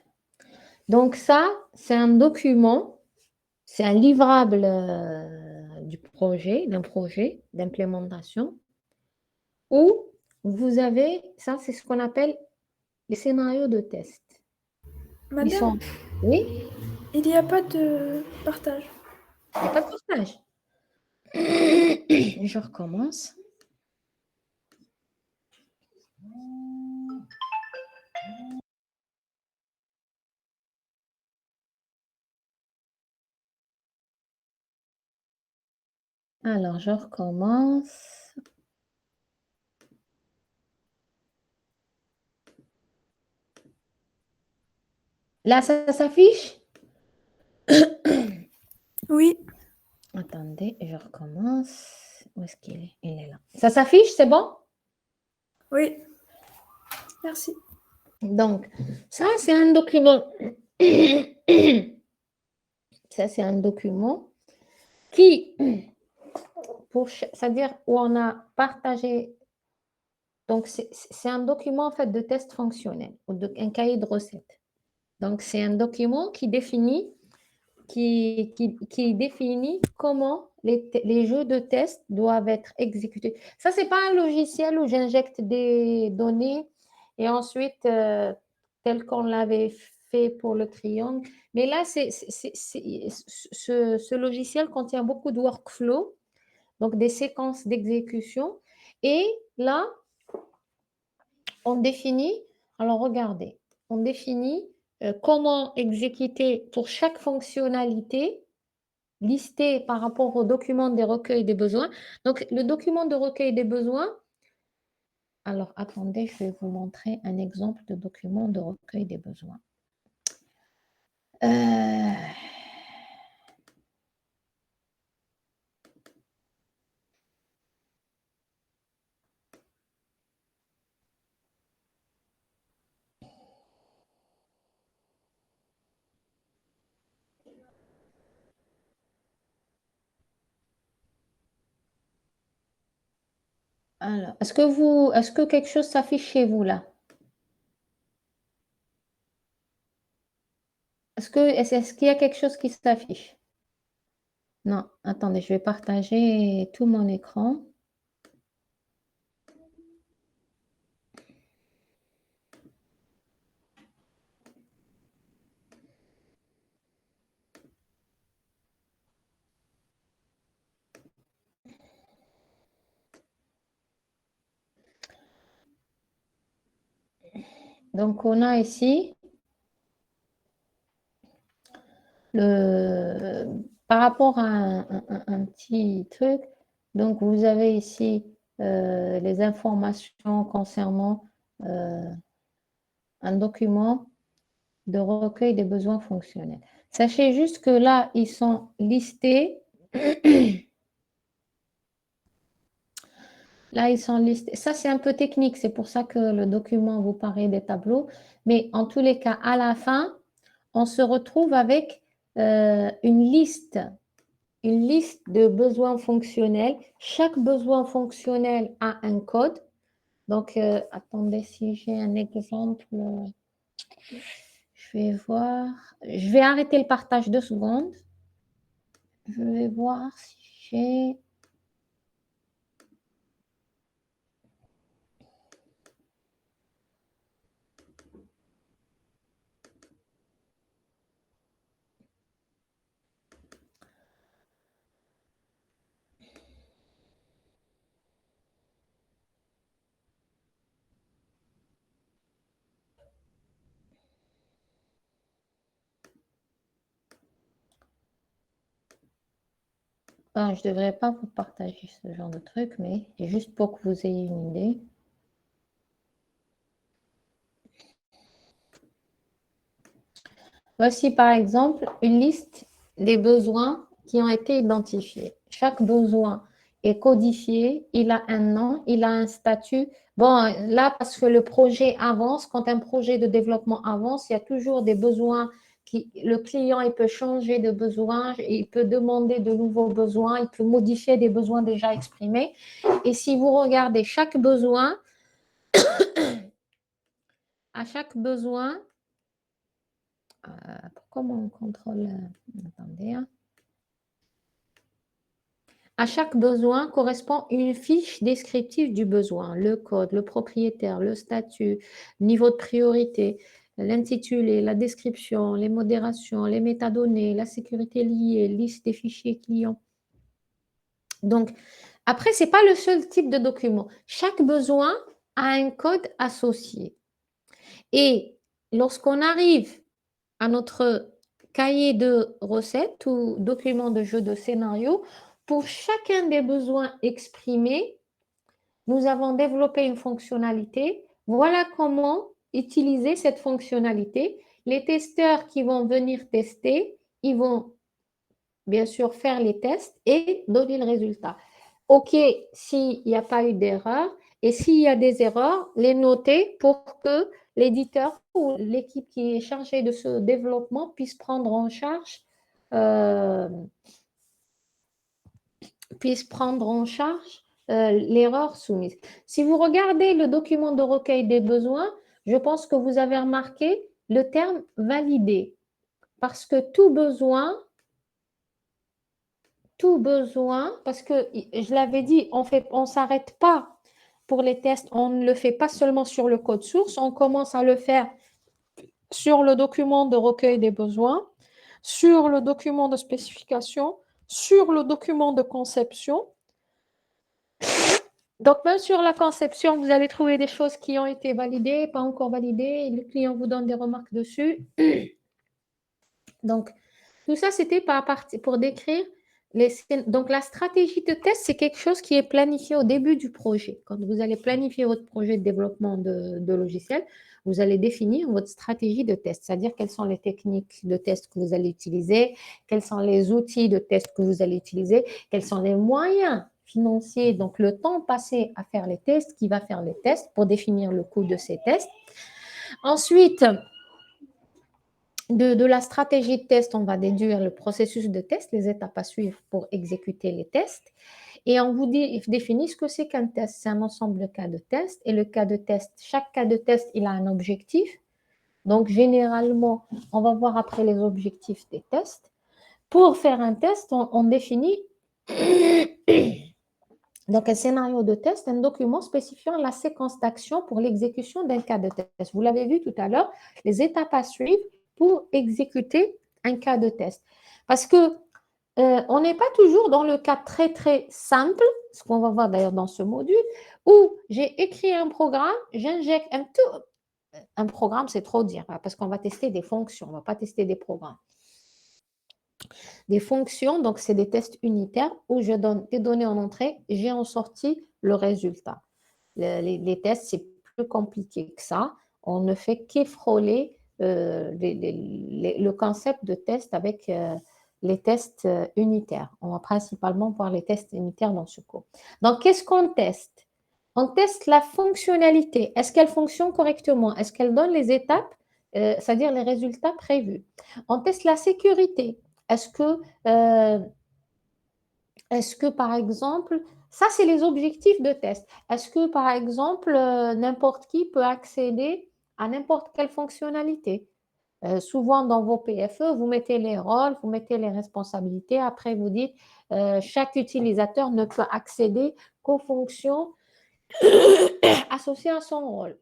Donc ça, c'est un document, c'est un livrable d'un projet d'implémentation où vous avez, ça c'est ce qu'on appelle les scénarios de test. Ils Madame, sont, oui, il n'y a pas de partage. il n'y a pas de partage. Je recommence. Alors, je recommence. Là, ça s'affiche? Oui, Attendez, je recommence. Où est-ce qu'il est? Il est là. Ça s'affiche, c'est bon? oui. Merci. Donc, ça, c'est un document. Ça, c'est un document qui, c'est-à-dire où on a partagé. Donc, c'est un document en fait de test fonctionnel, ou un cahier de recettes. Donc, c'est un document qui définit comment les jeux de test doivent être exécutés. Ça, ce n'est pas un logiciel où j'injecte des données et ensuite, tel qu'on l'avait fait pour le triangle. Mais là, ce logiciel contient beaucoup de workflows, donc des séquences d'exécution. Et là, on définit, alors regardez, on définit comment exécuter pour chaque fonctionnalité listée par rapport au document des recueils des besoins. Donc, le document de recueil des besoins, alors attendez, je vais vous montrer un exemple de document de recueil des besoins. Alors, est-ce que quelque chose s'affiche chez vous là? Est-ce qu'il y a quelque chose qui s'affiche? Non, attendez, je vais partager tout mon écran. Donc, on a ici par rapport à un petit truc, Donc, vous avez ici les informations concernant un document de recueil des besoins fonctionnels. Sachez juste que là, ils sont listés. Là, ils sont listés. Ça, c'est un peu technique. C'est pour ça que le document vous paraît des tableaux. Mais en tous les cas, à la fin, on se retrouve avec une liste de besoins fonctionnels. Chaque besoin fonctionnel a un code. Donc, attendez, si j'ai un exemple, je vais voir. Je vais arrêter le partage 2 secondes. Je vais voir si j'ai... je ne devrais pas vous partager ce genre de truc, mais juste pour que vous ayez une idée. Voici par exemple une liste des besoins qui ont été identifiés. Chaque besoin est codifié, il a un nom, il a un statut. Bon, là, parce que le projet avance, quand un projet de développement avance, il y a toujours des besoins le client, il peut changer de besoin, il peut demander de nouveaux besoins, il peut modifier des besoins déjà exprimés. Et si vous regardez chaque besoin, à chaque besoin, comment on contrôle? Attendez, hein. À chaque besoin correspond une fiche descriptive du besoin, le code, le propriétaire, le statut, niveau de priorité, l'intitulé, la description, les modérations, les métadonnées, la sécurité liée, liste des fichiers clients. Donc, après, ce n'est pas le seul type de document. Chaque besoin a un code associé. Et lorsqu'on arrive à notre cahier de recettes ou document de jeu de scénario, pour chacun des besoins exprimés, nous avons développé une fonctionnalité. Voilà comment utiliser cette fonctionnalité. Les testeurs qui vont venir tester, ils vont bien sûr faire les tests et donner le résultat. OK, s'il n'y a pas eu d'erreur, et s'il y a des erreurs, les noter pour que l'éditeur ou l'équipe qui est chargée de ce développement puisse prendre en charge, l'erreur soumise. Si vous regardez le document de recueil des besoins, je pense que vous avez remarqué le terme validé, parce que tout besoin, parce que je l'avais dit, on ne s'arrête pas pour les tests, on ne le fait pas seulement sur le code source, on commence à le faire sur le document de recueil des besoins, sur le document de spécification, sur le document de conception. Donc, même sur la conception, vous allez trouver des choses qui ont été validées, pas encore validées, et le client vous donne des remarques dessus. Donc, tout ça, c'était pour décrire donc, la stratégie de test, c'est quelque chose qui est planifié au début du projet. Quand vous allez planifier votre projet de développement de logiciel, vous allez définir votre stratégie de test, c'est-à-dire quelles sont les techniques de test que vous allez utiliser, quels sont les outils de test que vous allez utiliser, quels sont les moyens financiers, donc le temps passé à faire les tests, qui va faire les tests pour définir le coût de ces tests. Ensuite, de la stratégie de test, on va déduire le processus de test, les étapes à suivre pour exécuter les tests. Et on vous définit ce que c'est qu'un test. C'est un ensemble de cas de test. Et le cas de test, chaque cas de test, il a un objectif. Donc, généralement, on va voir après les objectifs des tests. Pour faire un test, on définit donc un scénario de test, un document spécifiant la séquence d'action pour l'exécution d'un cas de test. Vous l'avez vu tout à l'heure, les étapes à suivre pour exécuter un cas de test. Parce que on n'est pas toujours dans le cas très, très simple, ce qu'on va voir d'ailleurs dans ce module, où j'ai écrit un programme, j'injecte un programme, c'est trop dire, parce qu'on va tester des fonctions, on ne va pas tester des programmes. Des fonctions, donc c'est des tests unitaires où je donne des données en entrée, j'ai en sortie le résultat. Les tests, c'est plus compliqué que ça. On ne fait qu'effroler le concept de test avec les tests unitaires. On va principalement voir les tests unitaires dans ce cours. Donc, qu'est-ce qu'on teste? On teste la fonctionnalité. Est-ce qu'elle fonctionne correctement? Est-ce qu'elle donne les étapes, c'est-à-dire les résultats prévus? On teste la sécurité. Est-ce que, par exemple, ça, c'est les objectifs de test. Est-ce que, par exemple, n'importe qui peut accéder à n'importe quelle fonctionnalité? Souvent, dans vos PFE, vous mettez les rôles, vous mettez les responsabilités. Après, vous dites, chaque utilisateur ne peut accéder qu'aux fonctions associées à son rôle.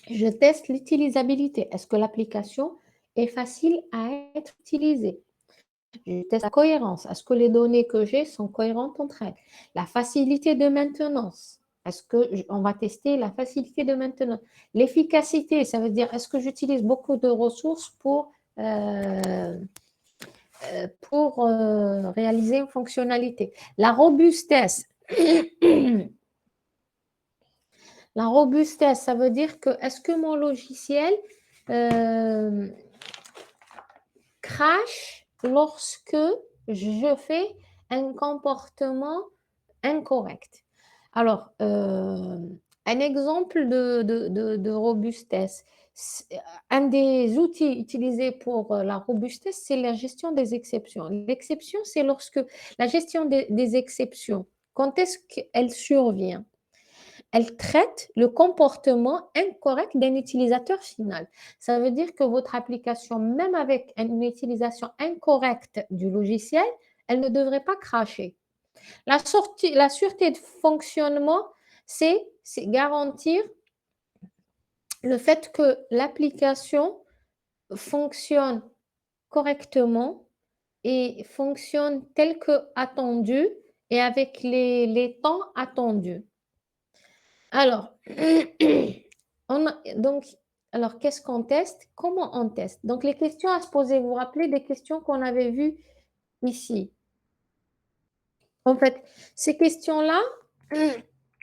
Je teste l'utilisabilité. Est-ce que l'application est facile à être utilisée? Je teste la cohérence. Est-ce que les données que j'ai sont cohérentes entre elles? La facilité de maintenance. Est-ce qu'on va tester la facilité de maintenance? L'efficacité, ça veut dire est-ce que j'utilise beaucoup de ressources pour réaliser une fonctionnalité? La robustesse. La robustesse, ça veut dire que est-ce que mon logiciel crache lorsque je fais un comportement incorrect. Alors, un exemple de robustesse. Un des outils utilisés pour la robustesse, c'est la gestion des exceptions. L'exception, c'est lorsque la gestion des exceptions, quand est-ce qu'elle survient? Elle traite le comportement incorrect d'un utilisateur final. Ça veut dire que votre application, même avec une utilisation incorrecte du logiciel, elle ne devrait pas cracher. La sûreté de fonctionnement, c'est garantir le fait que l'application fonctionne correctement et fonctionne tel que attendu et avec les temps attendus. Alors, alors qu'est-ce qu'on teste? Comment on teste? Donc, les questions à se poser, vous vous rappelez des questions qu'on avait vues ici? En fait, ces questions-là,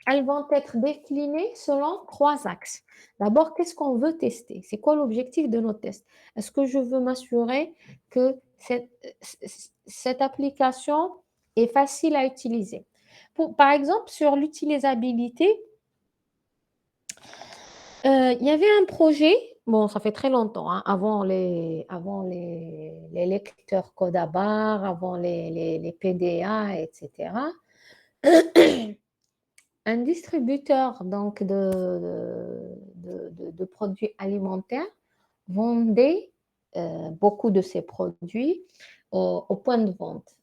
elles vont être déclinées selon 3 axes. D'abord, qu'est-ce qu'on veut tester? C'est quoi l'objectif de nos tests? Est-ce que je veux m'assurer que cette application est facile à utiliser? Par exemple, sur l'utilisabilité, il y avait un projet, bon, ça fait très longtemps, hein, avant les lecteurs code à barre, avant les PDA, etc. Un distributeur donc de produits alimentaires vendait beaucoup de ses produits au point de vente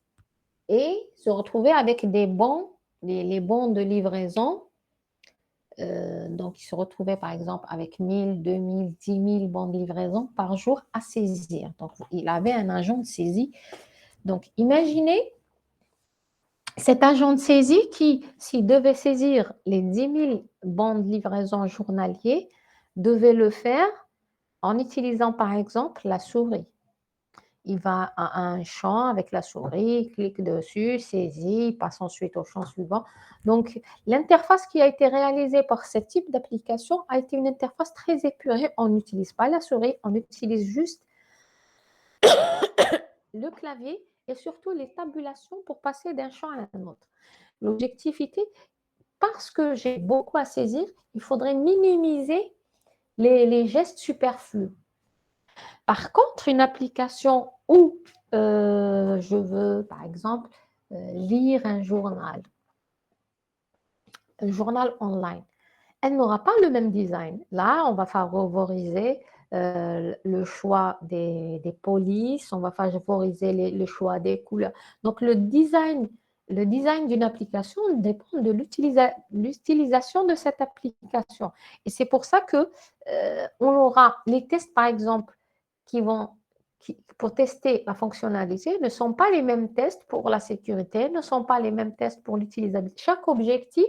et se retrouvait avec des bons, les bons de livraison. Donc, il se retrouvait par exemple avec 1000, 2000, 10 000 bons de livraison par jour à saisir. Donc, il avait un agent de saisie. Donc, imaginez cet agent de saisie qui, s'il devait saisir les 10 000 bons de livraison journaliers, devait le faire en utilisant par exemple la souris. Il va à un champ avec la souris, clique dessus, saisit, passe ensuite au champ suivant. Donc, l'interface qui a été réalisée par ce type d'application a été une interface très épurée. On n'utilise pas la souris, on utilise juste le clavier et surtout les tabulations pour passer d'un champ à un autre. L'objectif était, parce que j'ai beaucoup à saisir, il faudrait minimiser les gestes superflus. Par contre, une application où je veux, par exemple, lire un journal online, elle n'aura pas le même design. Là, on va favoriser le choix des polices, on va favoriser le choix des couleurs. Donc, le design d'une application dépend de l'utilisation de cette application. Et c'est pour ça que on aura les tests, par exemple, pour tester la fonctionnalité ne sont pas les mêmes tests pour la sécurité, ne sont pas les mêmes tests pour l'utilisabilité. Chaque objectif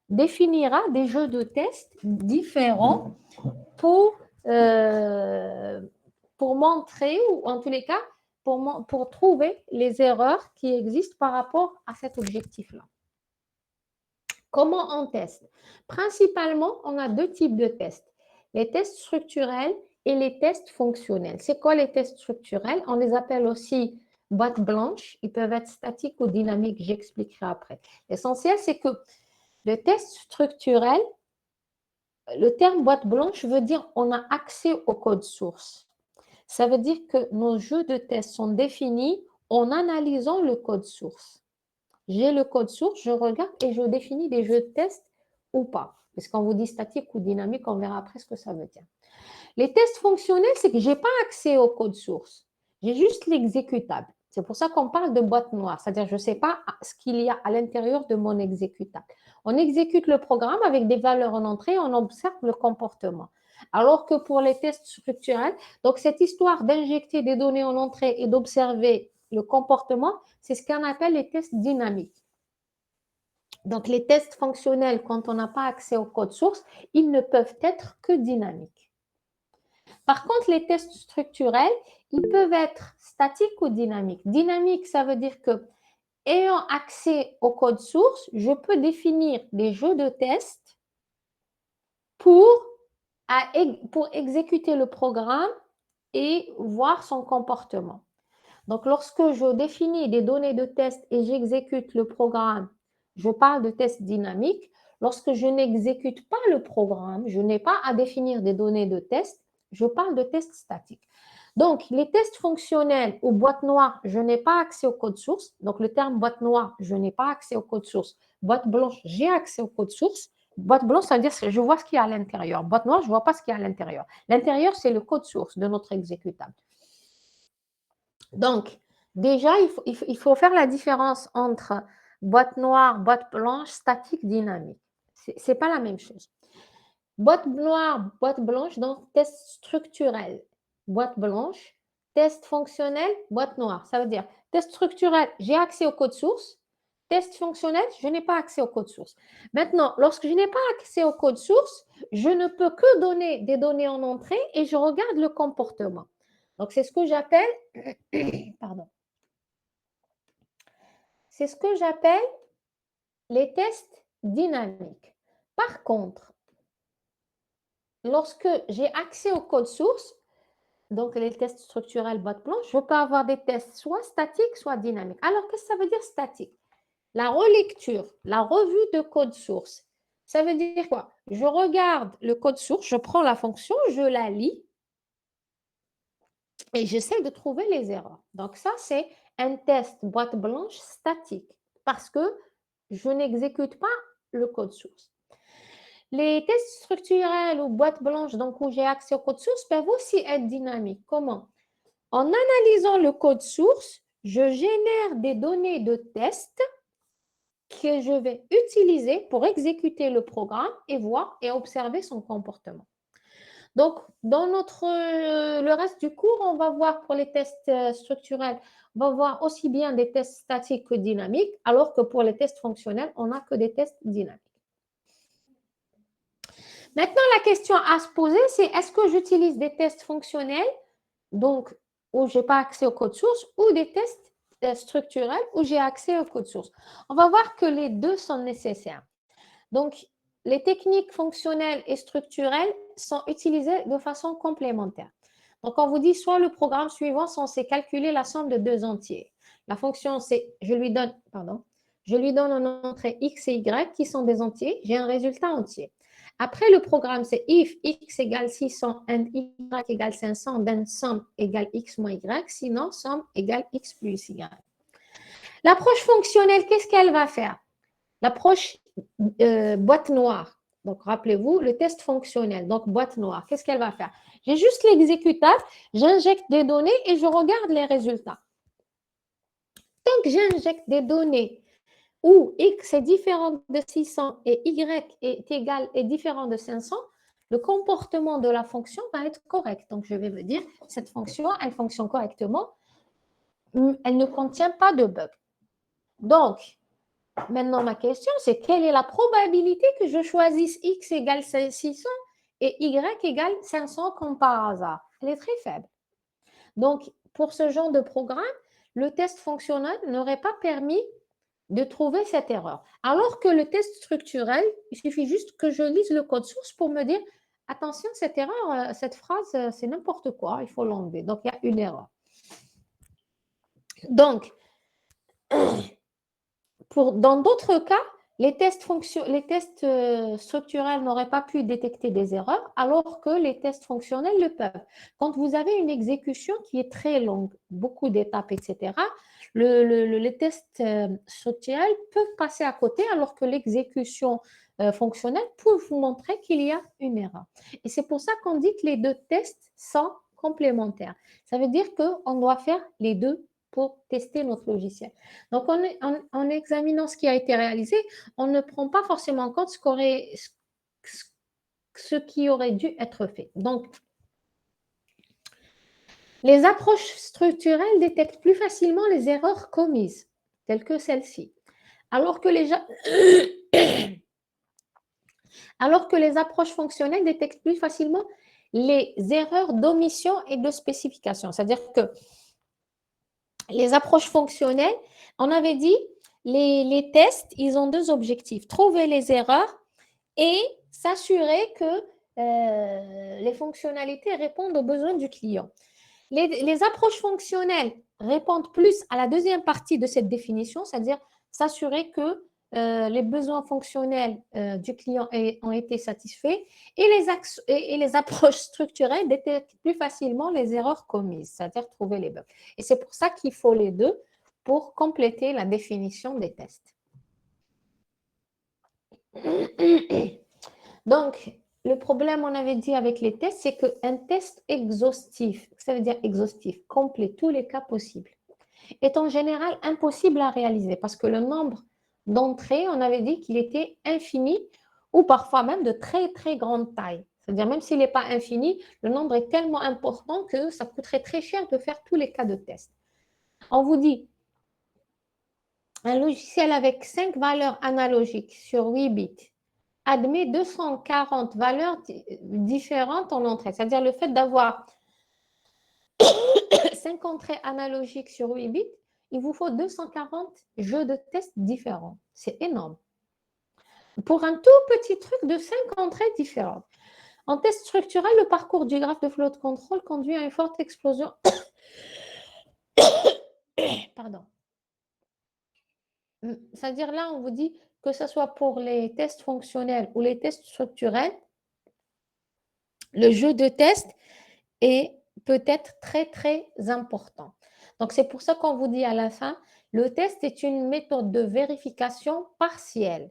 définira des jeux de tests différents pour montrer, ou en tous les cas, pour trouver les erreurs qui existent par rapport à cet objectif-là. Comment on teste? Principalement, on a deux types de tests. Les tests structurels et les tests fonctionnels. C'est quoi les tests structurels? On les appelle aussi boîte blanche. Ils peuvent être statiques ou dynamiques, j'expliquerai après. L'essentiel, c'est que le test structurel, le terme boîte blanche veut dire on a accès au code source. Ça veut dire que nos jeux de tests sont définis en analysant le code source. J'ai le code source, je regarde et je définis des jeux de test ou pas. Parce qu'on vous dit statique ou dynamique, on verra après ce que ça veut dire. Les tests fonctionnels, c'est que je n'ai pas accès au code source. J'ai juste l'exécutable. C'est pour ça qu'on parle de boîte noire. C'est-à-dire, je ne sais pas ce qu'il y a à l'intérieur de mon exécutable. On exécute le programme avec des valeurs en entrée, on observe le comportement. Alors que pour les tests structurels, donc cette histoire d'injecter des données en entrée et d'observer le comportement, c'est ce qu'on appelle les tests dynamiques. Donc, les tests fonctionnels, quand on n'a pas accès au code source, ils ne peuvent être que dynamiques. Par contre, les tests structurels, ils peuvent être statiques ou dynamiques. Dynamique, ça veut dire que, ayant accès au code source, je peux définir des jeux de tests pour exécuter le programme et voir son comportement. Donc, lorsque je définis des données de test et j'exécute le programme, je parle de test dynamique. Lorsque je n'exécute pas le programme, je n'ai pas à définir des données de test, je parle de test statique. Donc, les tests fonctionnels ou boîte noire, je n'ai pas accès au code source. Donc, le terme boîte noire, je n'ai pas accès au code source. Boîte blanche, j'ai accès au code source. Boîte blanche, ça veut dire que je vois ce qu'il y a à l'intérieur. Boîte noire, je ne vois pas ce qu'il y a à l'intérieur. L'intérieur, c'est le code source de notre exécutable. Donc, déjà, il faut faire la différence entre boîte noire, boîte blanche, statique, dynamique. Ce n'est pas la même chose. Boîte noire, boîte blanche, donc test structurel, boîte blanche, test fonctionnel, boîte noire. Ça veut dire test structurel, j'ai accès au code source. Test fonctionnel, je n'ai pas accès au code source. Maintenant, lorsque je n'ai pas accès au code source, je ne peux que donner des données en entrée et je regarde le comportement. Donc, c'est ce que j'appelle, pardon, c'est ce que j'appelle les tests dynamiques. Par contre, lorsque j'ai accès au code source, donc les tests structurels boîte blanche, je peux avoir des tests soit statiques, soit dynamiques. Alors, qu'est-ce que ça veut dire statique? La relecture, la revue de code source. Ça veut dire quoi? Je regarde le code source, je prends la fonction, je la lis et j'essaie de trouver les erreurs. Donc ça, c'est un test boîte blanche statique parce que je n'exécute pas le code source. Les tests structurels ou boîte blanche, donc où j'ai accès au code source, peuvent aussi être dynamiques. Comment? En analysant le code source, je génère des données de test que je vais utiliser pour exécuter le programme et voir et observer son comportement. Donc, dans le reste du cours, on va voir pour les tests structurels, on va voir aussi bien des tests statiques que dynamiques, alors que pour les tests fonctionnels, on n'a que des tests dynamiques. Maintenant, la question à se poser, c'est est-ce que j'utilise des tests fonctionnels, donc où je n'ai pas accès au code source, ou des tests structurels où j'ai accès au code source? On va voir que les deux sont nécessaires. Donc, les techniques fonctionnelles et structurelles sont utilisées de façon complémentaire. Donc, on vous dit soit le programme suivant censé calculer la somme de deux entiers. La fonction, c'est je lui donne en entrée x et y qui sont des entiers, j'ai un résultat entier. Après, le programme, c'est if x égale 600 and y égale 500, then sum égale x moins y, sinon sum égale x plus y. L'approche fonctionnelle, qu'est-ce qu'elle va faire? L'approche boîte noire. Donc, rappelez-vous, le test fonctionnel. Donc, boîte noire, qu'est-ce qu'elle va faire? J'ai juste l'exécutable, j'injecte des données et je regarde les résultats. Tant que j'injecte des données où x est différent de 600 et y est différent de 500, le comportement de la fonction va être correct. Donc, je vais me dire, cette fonction, elle fonctionne correctement, elle ne contient pas de bug. Donc, maintenant, ma question, c'est quelle est la probabilité que je choisisse x égale 600 et y égale 500 comme par hasard? Elle est très faible. Donc, pour ce genre de programme, le test fonctionnel n'aurait pas permis de trouver cette erreur. Alors que le test structurel, il suffit juste que je lise le code source pour me dire, attention, cette erreur, cette phrase, c'est n'importe quoi, il faut l'enlever. Donc, il y a une erreur. Donc, dans d'autres cas, les tests structurels n'auraient pas pu détecter des erreurs, alors que les tests fonctionnels le peuvent. Quand vous avez une exécution qui est très longue, beaucoup d'étapes, etc., les tests structurels peuvent passer à côté, alors que l'exécution fonctionnelle peut vous montrer qu'il y a une erreur. Et c'est pour ça qu'on dit que les deux tests sont complémentaires. Ça veut dire qu'on doit faire les deux pour tester notre logiciel. Donc, en examinant ce qui a été réalisé, on ne prend pas forcément en compte ce qui aurait dû être fait. Donc, les approches structurelles détectent plus facilement les erreurs commises, telles que celle-ci. Alors que les approches fonctionnelles détectent plus facilement les erreurs d'omission et de spécification. C'est-à-dire que les approches fonctionnelles, on avait dit, les tests, ils ont deux objectifs. Trouver les erreurs et s'assurer que les fonctionnalités répondent aux besoins du client. Les approches fonctionnelles répondent plus à la deuxième partie de cette définition, c'est-à-dire s'assurer que les besoins fonctionnels du client ont été satisfaits et les approches structurelles détectent plus facilement les erreurs commises, c'est-à-dire trouver les bugs. Et c'est pour ça qu'il faut les deux pour compléter la définition des tests. Donc, le problème, on avait dit avec les tests, c'est qu'un test exhaustif, ça veut dire exhaustif, complet, tous les cas possibles, est en général impossible à réaliser parce que le nombre d'entrées, on avait dit qu'il était infini ou parfois même de très, très grande taille. C'est-à-dire même s'il n'est pas infini, le nombre est tellement important que ça coûterait très cher de faire tous les cas de test. On vous dit, un logiciel avec 5 valeurs analogiques sur 8 bits admet 240 valeurs différentes en entrée. C'est-à-dire le fait d'avoir 5 entrées analogiques sur 8 bits, il vous faut 240 jeux de tests différents. C'est énorme. Pour un tout petit truc de 5 entrées différentes. En test structurel, le parcours du graphe de flow de contrôle conduit à une forte explosion. Pardon. C'est-à-dire là, on vous dit que ce soit pour les tests fonctionnels ou les tests structurels, le jeu de test est peut-être très, très important. Donc, c'est pour ça qu'on vous dit à la fin, le test est une méthode de vérification partielle.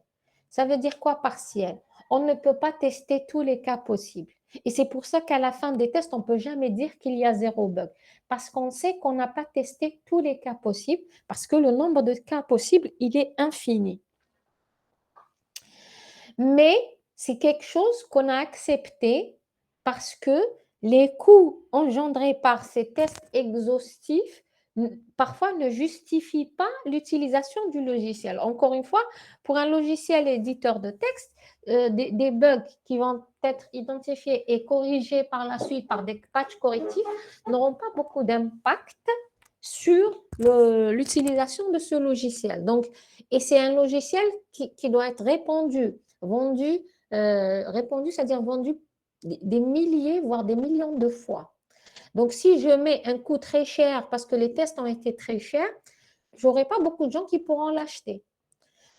Ça veut dire quoi partielle? On ne peut pas tester tous les cas possibles. Et c'est pour ça qu'à la fin des tests, on ne peut jamais dire qu'il y a 0 bug. Parce qu'on sait qu'on n'a pas testé tous les cas possibles, parce que le nombre de cas possibles, il est infini. Mais c'est quelque chose qu'on a accepté parce que les coûts engendrés par ces tests exhaustifs parfois ne justifient pas l'utilisation du logiciel. Encore une fois, pour un logiciel éditeur de texte, des bugs qui vont être identifiés et corrigés par la suite par des patchs correctifs n'auront pas beaucoup d'impact sur l'utilisation de ce logiciel. Donc, et c'est un logiciel qui doit être vendu, c'est-à-dire vendu des milliers, voire des millions de fois. Donc, si je mets un coût très cher parce que les tests ont été très chers, je n'aurai pas beaucoup de gens qui pourront l'acheter.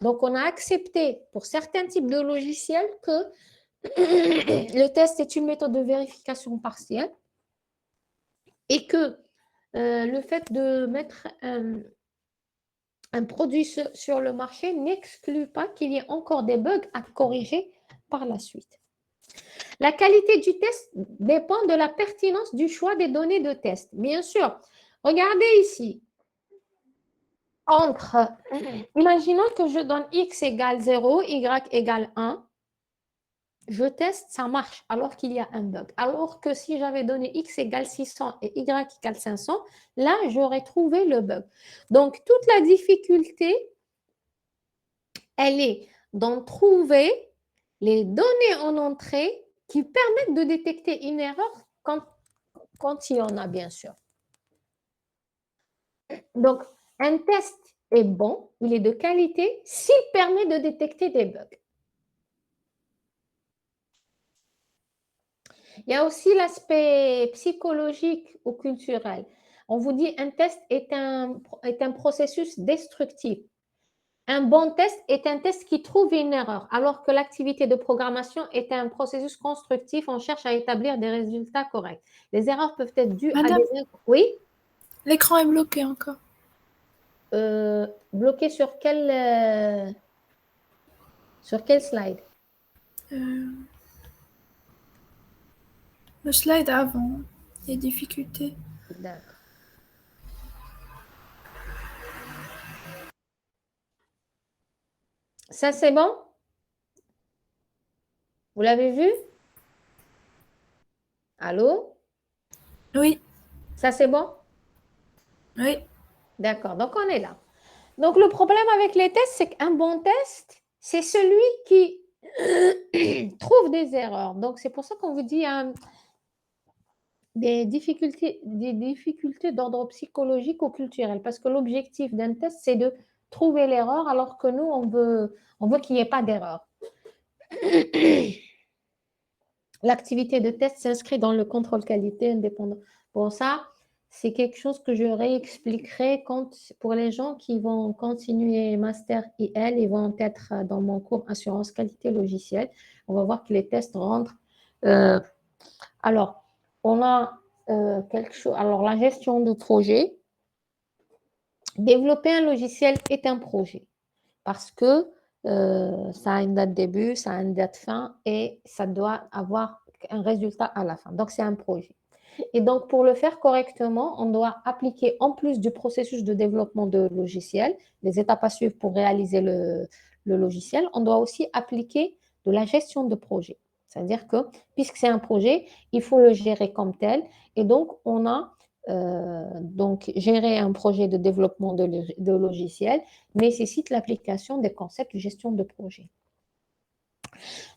Donc, on a accepté pour certains types de logiciels que le test est une méthode de vérification partielle et que le fait de mettre un produit sur le marché n'exclut pas qu'il y ait encore des bugs à corriger par la suite. La qualité du test dépend de la pertinence du choix des données de test. Bien sûr, regardez ici. Imaginons que je donne x égale 0, y égale 1. Je teste, ça marche, alors qu'il y a un bug. Alors que si j'avais donné x égale 600 et y égale 500, là, j'aurais trouvé le bug. Donc, toute la difficulté, elle est d'en trouver les données en entrée qui permettent de détecter une erreur quand il y en a, bien sûr. Donc, un test est bon, il est de qualité s'il permet de détecter des bugs. Il y a aussi l'aspect psychologique ou culturel. On vous dit un test est un processus destructif. Un bon test est un test qui trouve une erreur, alors que l'activité de programmation est un processus constructif. On cherche à établir des résultats corrects. Les erreurs peuvent être dues à Madame, des... Oui, l'écran est bloqué encore. bloqué sur quel slide? Le slide avant, les difficultés. D'accord. Ça, c'est bon? Vous l'avez vu? Allô? Oui, Ça, c'est bon? oui, D'accord, donc on est là. Donc le problème avec les tests, c'est qu'un bon test, c'est celui qui trouve des erreurs. Donc c'est pour ça qu'on vous dit des difficultés d'ordre psychologique ou culturel. Parce que l'objectif d'un test, c'est de trouver l'erreur, alors que nous, on veut qu'il n'y ait pas d'erreur. L'activité de test s'inscrit dans le contrôle qualité indépendant. Pour ça, c'est quelque chose que je réexpliquerai pour les gens qui vont continuer Master IL, ils vont être dans mon cours Assurance Qualité Logicielle. On va voir que les tests rentrent. Alors, on a quelque chose. Alors, la gestion de projet. Développer un logiciel est un projet parce que ça a une date début, ça a une date fin et ça doit avoir un résultat à la fin. Donc, c'est un projet. Et donc, pour le faire correctement, on doit appliquer, en plus du processus de développement de logiciel, les étapes à suivre pour réaliser le logiciel, on doit aussi appliquer de la gestion de projet. C'est-à-dire que, puisque c'est un projet, il faut le gérer comme tel. Et donc, on a donc gérer un projet de développement de logiciel nécessite l'application des concepts de gestion de projet.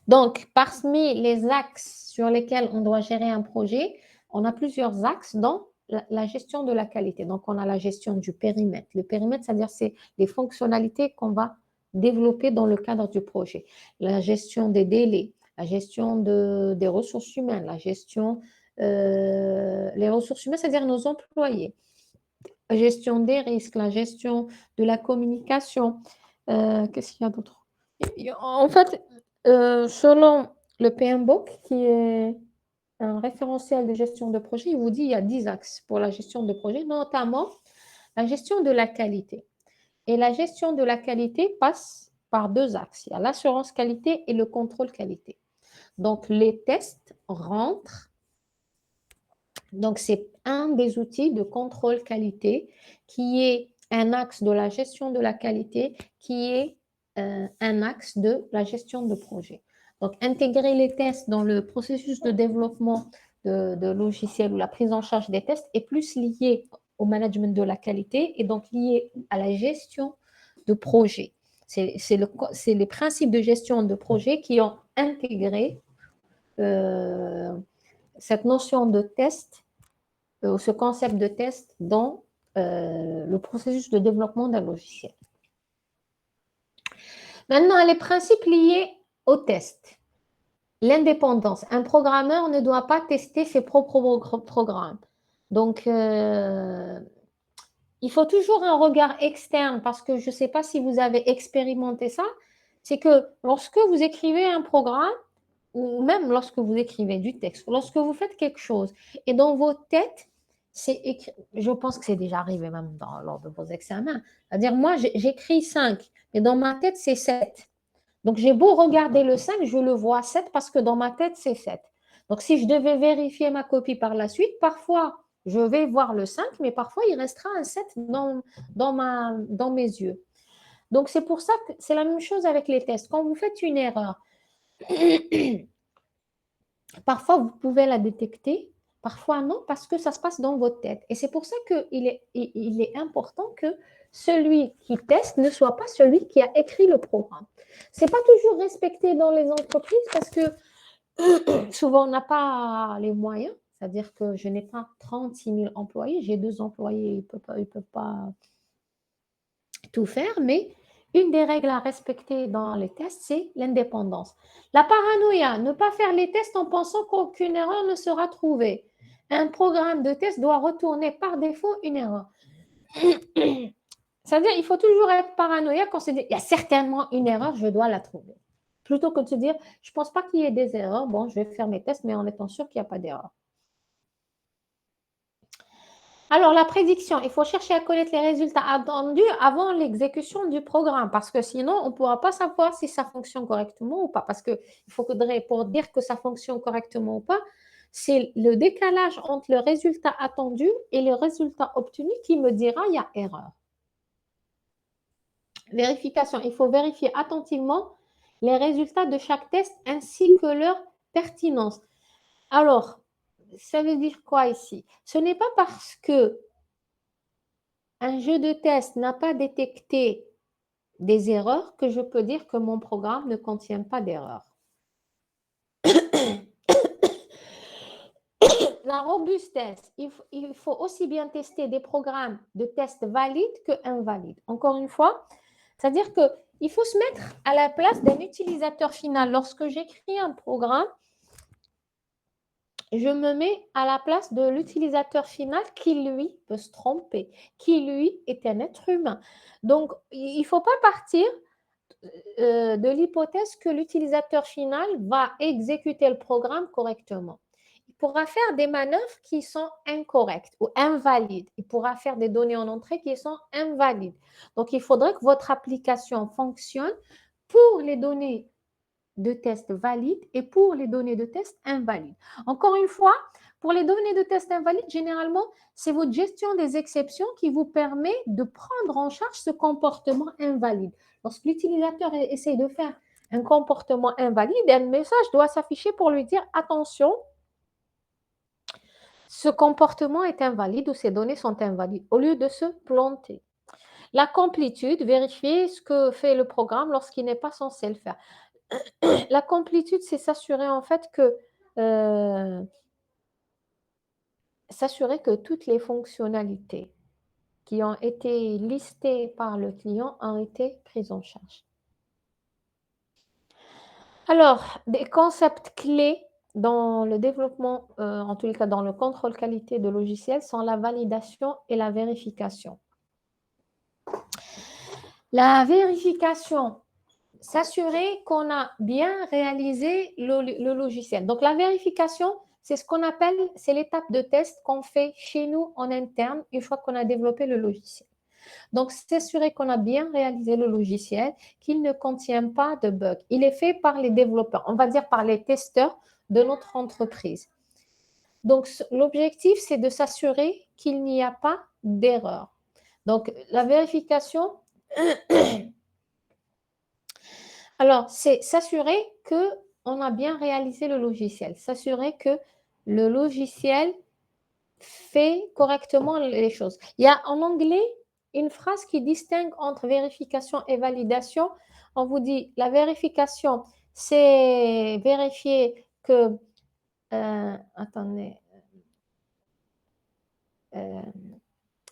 Donc, parmi les axes sur lesquels on doit gérer un projet, on a plusieurs axes dans la gestion de la qualité. Donc, on a la gestion du périmètre. Le périmètre, c'est-à-dire c'est les fonctionnalités qu'on va développer dans le cadre du projet. La gestion des délais, la gestion des ressources humaines, la gestion les ressources humaines, c'est-à-dire nos employés, la gestion des risques, la gestion de la communication. Qu'est-ce qu'il y a d'autre? En fait, selon le PMBOK, qui est un référentiel de gestion de projet, il vous dit qu'il y a 10 axes pour la gestion de projet, notamment la gestion de la qualité. Et la gestion de la qualité passe par 2 axes. Il y a l'assurance qualité et le contrôle qualité. Donc, les tests rentrent. Donc, c'est un des outils de contrôle qualité qui est un axe de la gestion de la qualité, qui est un axe de la gestion de projet. Donc, intégrer les tests dans le processus de développement de logiciels ou la prise en charge des tests est plus lié au management de la qualité et donc lié à la gestion de projet. C'est les principes de gestion de projet qui ont intégré cette notion de test, ce concept de test dans le processus de développement d'un logiciel. Maintenant, les principes liés au test. L'indépendance. Un programmeur ne doit pas tester ses propres programmes. Donc, il faut toujours un regard externe parce que je ne sais pas si vous avez expérimenté ça. C'est que lorsque vous écrivez un programme, ou même lorsque vous écrivez du texte, lorsque vous faites quelque chose, et dans vos têtes, je pense que c'est déjà arrivé même lors de vos examens. C'est-à-dire, moi, j'écris 5, mais dans ma tête, c'est 7. Donc, j'ai beau regarder le 5, je le vois 7 parce que dans ma tête, c'est 7. Donc, si je devais vérifier ma copie par la suite, parfois, je vais voir le 5, mais parfois, il restera un 7 dans mes yeux. Donc, c'est pour ça que c'est la même chose avec les tests. Quand vous faites une erreur, parfois, vous pouvez la détecter, parfois non, parce que ça se passe dans votre tête. Et c'est pour ça qu'il est important que celui qui teste ne soit pas celui qui a écrit le programme. Ce n'est pas toujours respecté dans les entreprises parce que souvent, on n'a pas les moyens. C'est-à-dire que je n'ai pas 36 000 employés, j'ai 2 employés, ils ne peuvent pas tout faire, mais une des règles à respecter dans les tests, c'est l'indépendance. La paranoïa, ne pas faire les tests en pensant qu'aucune erreur ne sera trouvée. Un programme de test doit retourner par défaut une erreur. C'est-à-dire qu'il faut toujours être paranoïaque quand on se dit, il y a certainement une erreur, je dois la trouver. Plutôt que de se dire, je ne pense pas qu'il y ait des erreurs, bon, je vais faire mes tests, mais en étant sûr qu'il n'y a pas d'erreur. Alors, la prédiction, il faut chercher à connaître les résultats attendus avant l'exécution du programme, parce que sinon, on ne pourra pas savoir si ça fonctionne correctement ou pas. Parce qu'il faudrait, pour dire que ça fonctionne correctement ou pas, c'est le décalage entre le résultat attendu et le résultat obtenu qui me dira il y a erreur. Vérification, il faut vérifier attentivement les résultats de chaque test ainsi que leur pertinence. Alors, ça veut dire quoi ici? Ce n'est pas parce que un jeu de test n'a pas détecté des erreurs que je peux dire que mon programme ne contient pas d'erreurs. La robustesse, il faut aussi bien tester des programmes de test valides que invalides. Encore une fois, c'est-à-dire qu'il faut se mettre à la place d'un utilisateur final. Lorsque j'écris un programme, je me mets à la place de l'utilisateur final qui, lui, peut se tromper, qui, lui, est un être humain. Donc, il ne faut pas partir de l'hypothèse que l'utilisateur final va exécuter le programme correctement. Il pourra faire des manœuvres qui sont incorrectes ou invalides. Il pourra faire des données en entrée qui sont invalides. Donc, il faudrait que votre application fonctionne pour les données de test valides et pour les données de test invalides. Encore une fois, pour les données de test invalides, généralement, c'est votre gestion des exceptions qui vous permet de prendre en charge ce comportement invalide. Lorsque l'utilisateur essaie de faire un comportement invalide, un message doit s'afficher pour lui dire « Attention, ce comportement est invalide ou ces données sont invalides » au lieu de se planter. La complétude, vérifier ce que fait le programme lorsqu'il n'est pas censé le faire. La complétude, c'est s'assurer en fait s'assurer que toutes les fonctionnalités qui ont été listées par le client ont été prises en charge. Alors, des concepts clés dans le développement, en tous les cas dans le contrôle qualité de logiciels, sont la validation et la vérification. La vérification, s'assurer qu'on a bien réalisé le logiciel. Donc, la vérification, c'est ce qu'on appelle, c'est l'étape de test qu'on fait chez nous en interne une fois qu'on a développé le logiciel. Donc, s'assurer qu'on a bien réalisé le logiciel, qu'il ne contient pas de bugs. Il est fait par les développeurs, on va dire par les testeurs de notre entreprise. Donc, l'objectif, c'est de s'assurer qu'il n'y a pas d'erreur. Donc, la vérification, alors, c'est s'assurer qu'on a bien réalisé le logiciel, s'assurer que le logiciel fait correctement les choses. Il y a en anglais une phrase qui distingue entre vérification et validation. On vous dit la vérification, c'est vérifier que, attendez,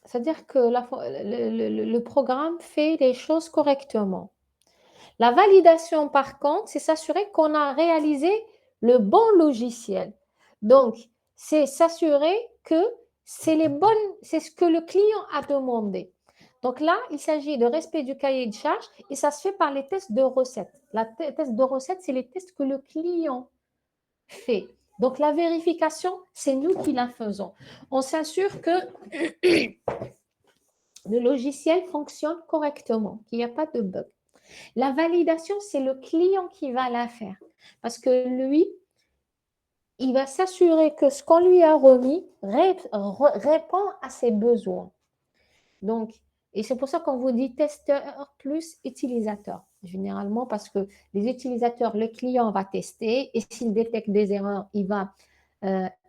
c'est-à-dire que le programme fait les choses correctement. La validation, par contre, c'est s'assurer qu'on a réalisé le bon logiciel. Donc, c'est s'assurer que c'est ce que le client a demandé. Donc là, il s'agit de respect du cahier de charge et ça se fait par les tests de recettes. Les tests de recettes, c'est les tests que le client fait. Donc, la vérification, c'est nous qui la faisons. On s'assure que le logiciel fonctionne correctement, qu'il n'y a pas de bug. La validation, c'est le client qui va la faire parce que lui, il va s'assurer que ce qu'on lui a remis répond à ses besoins. Donc, et c'est pour ça qu'on vous dit testeur plus utilisateur. Généralement, parce que les utilisateurs, le client va tester et s'il détecte des erreurs, il va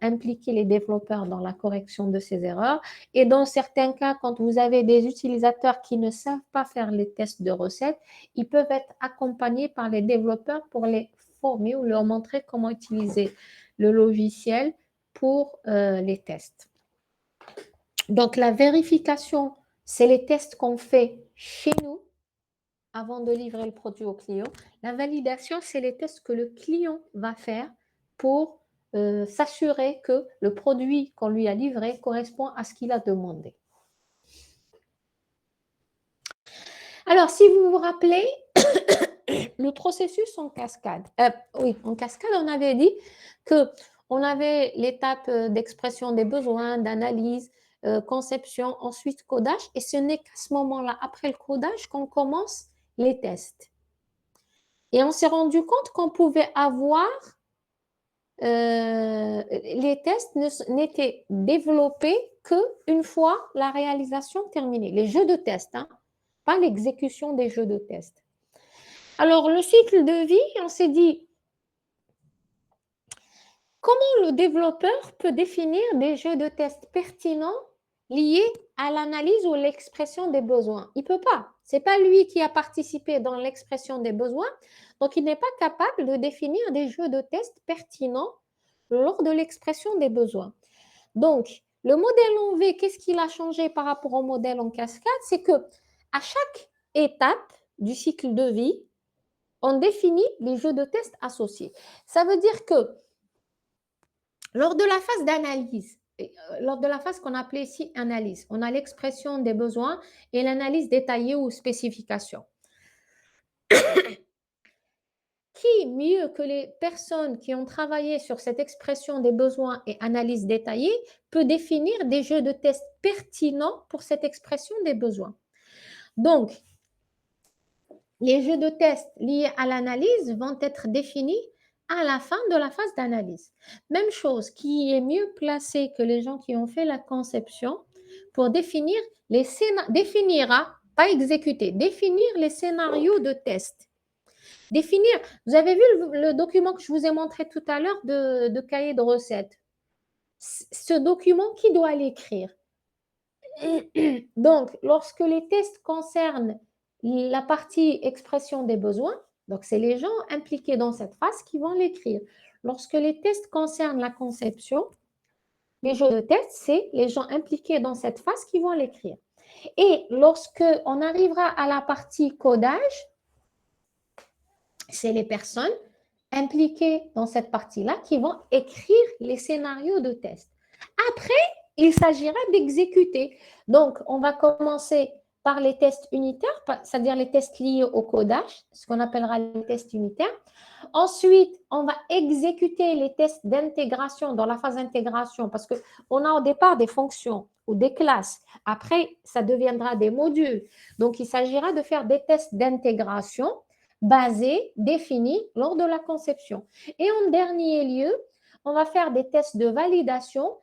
impliquer les développeurs dans la correction de ces erreurs. Et dans certains cas, quand vous avez des utilisateurs qui ne savent pas faire les tests de recettes, ils peuvent être accompagnés par les développeurs pour les former ou leur montrer comment utiliser le logiciel pour les tests. Donc, la vérification, c'est les tests qu'on fait chez nous avant de livrer le produit au client. La validation, c'est les tests que le client va faire pour s'assurer que le produit qu'on lui a livré correspond à ce qu'il a demandé. Alors, si vous vous rappelez, le processus en cascade. Oui, en cascade, on avait dit qu'on avait l'étape d'expression des besoins, d'analyse, conception, ensuite codage. Et ce n'est qu'à ce moment-là, après le codage, qu'on commence les tests. Et on s'est rendu compte qu'on pouvait avoir les tests n'étaient développés qu'une fois la réalisation terminée. Les jeux de test, hein, pas l'exécution des jeux de test. Alors, le cycle de vie, on s'est dit, comment le développeur peut définir des jeux de test pertinents liés à l'analyse ou l'expression des besoins? Il ne peut pas. Ce n'est pas lui qui a participé dans l'expression des besoins, donc il n'est pas capable de définir des jeux de test pertinents lors de l'expression des besoins. Donc, le modèle en V, qu'est-ce qu'il a changé par rapport au modèle en cascade? C'est que à chaque étape du cycle de vie, on définit les jeux de test associés. Ça veut dire que lors de la phase d'analyse, lors de la phase qu'on appelait ici analyse, on a l'expression des besoins et l'analyse détaillée ou spécification. Qui, mieux que les personnes qui ont travaillé sur cette expression des besoins et analyse détaillée, peut définir des jeux de test pertinents pour cette expression des besoins? Donc, les jeux de test liés à l'analyse vont être définis à la fin de la phase d'analyse. Même chose, qui est mieux placé que les gens qui ont fait la conception pour définir les scénarios, pas exécuter, définir les scénarios de test. Définir, vous avez vu le document que je vous ai montré tout à l'heure de cahier de recettes. Ce document, qui doit l'écrire? Donc, lorsque les tests concernent la partie expression des besoins, donc c'est les gens impliqués dans cette phase qui vont l'écrire. Lorsque les tests concernent la conception, les jeux de test, c'est les gens impliqués dans cette phase qui vont l'écrire. Et lorsque on arrivera à la partie codage, c'est les personnes impliquées dans cette partie-là qui vont écrire les scénarios de test. Après, il s'agira d'exécuter. Donc, on va commencer par les tests unitaires, c'est-à-dire les tests liés au codage, ce qu'on appellera les tests unitaires. Ensuite, on va exécuter les tests d'intégration dans la phase d'intégration parce qu'on a au départ des fonctions ou des classes. Après, ça deviendra des modules. Donc, il s'agira de faire des tests d'intégration basés, définis lors de la conception. Et en dernier lieu, on va faire des tests de validation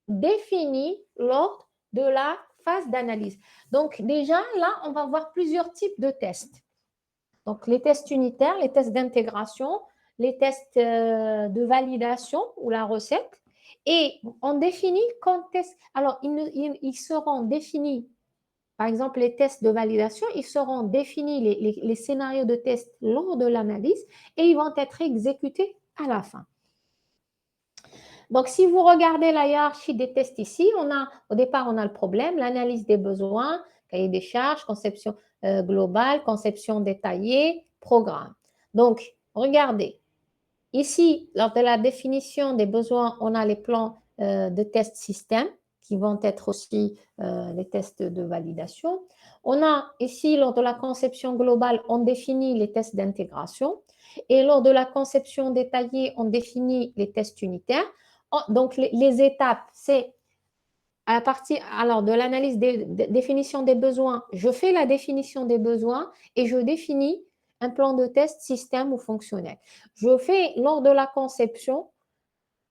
définis lors de la phase d'analyse. Donc, déjà, là, on va voir plusieurs types de tests. Donc, les tests unitaires, les tests d'intégration, les tests de validation ou la recette. Et on définit quand test. Alors, ils seront définis, par exemple, les tests de validation, ils seront définis, les scénarios de test lors de l'analyse et ils vont être exécutés à la fin. Donc, si vous regardez la hiérarchie des tests ici, au départ, on a le problème, l'analyse des besoins, cahier des charges, conception globale, conception détaillée, programme. Donc, regardez, ici, lors de la définition des besoins, on a les plans de test système qui vont être aussi les tests de validation. On a ici, lors de la conception globale, on définit les tests d'intégration. Et lors de la conception détaillée, on définit les tests unitaires. Donc, les étapes, c'est à partir alors, de l'analyse des définition des besoins. Je fais la définition des besoins et je définis un plan de test système ou fonctionnel. Je fais, lors de la conception,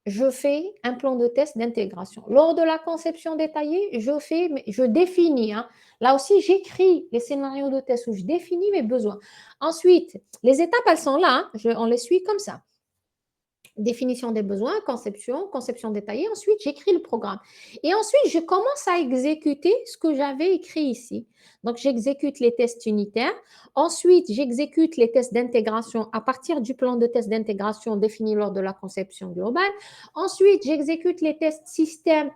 je fais un plan de test d'intégration. Lors de la conception détaillée, je définis. Hein. Là aussi, j'écris les scénarios de test où je définis mes besoins. Ensuite, les étapes, elles sont là. Hein. On les suit comme ça. définition des besoins, conception détaillée. Ensuite, j'écris le programme. Et ensuite, je commence à exécuter ce que j'avais écrit ici. Donc, j'exécute les tests unitaires. Ensuite, j'exécute les tests d'intégration à partir du plan de test d'intégration défini lors de la conception globale. Ensuite, j'exécute les tests système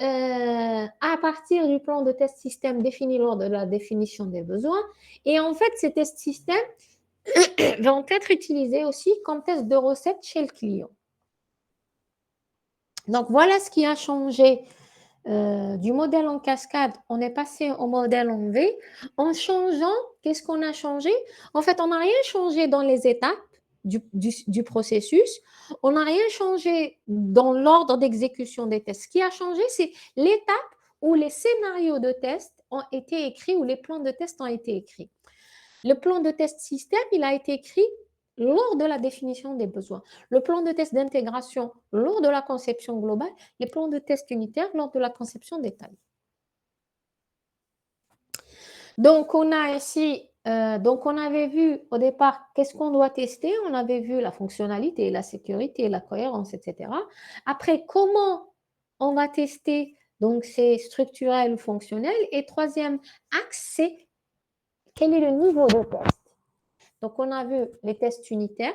à partir du plan de test système défini lors de la définition des besoins. Et en fait, ces tests système vont être utilisés aussi comme test de recette chez le client. Donc, voilà ce qui a changé du modèle en cascade. On est passé au modèle en V. En changeant, qu'est-ce qu'on a changé? En fait, on n'a rien changé dans les étapes du processus. On n'a rien changé dans l'ordre d'exécution des tests. Ce qui a changé, c'est l'étape où les scénarios de test ont été écrits, où les plans de test ont été écrits. Le plan de test système, il a été écrit lors de la définition des besoins. Le plan de test d'intégration lors de la conception globale, les plans de test unitaires lors de la conception détaillée. Donc, on a ici, on avait vu au départ qu'est-ce qu'on doit tester. On avait vu la fonctionnalité, la sécurité, la cohérence, etc. Après, comment on va tester, donc c'est structurel ou fonctionnel. Et troisième axe, c'est quel est le niveau de test. Donc, on a vu les tests unitaires,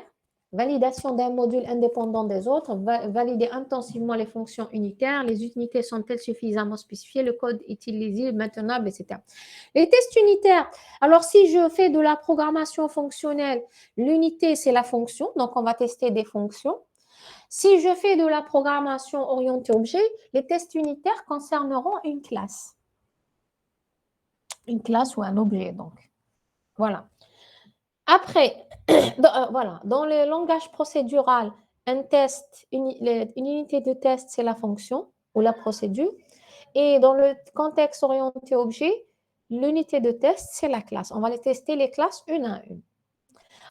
validation d'un module indépendant des autres, valider intensivement les fonctions unitaires, les unités sont-elles suffisamment spécifiées, le code est-il lisible, maintenable, etc. Les tests unitaires, alors si je fais de la programmation fonctionnelle, l'unité c'est la fonction, donc on va tester des fonctions. Si je fais de la programmation orientée objet, les tests unitaires concerneront une classe ou un objet, donc. Voilà. Après, voilà, dans le langage procédural, une unité de test, c'est la fonction ou la procédure. Et dans le contexte orienté objet, l'unité de test, c'est la classe. On va les tester les classes une à une.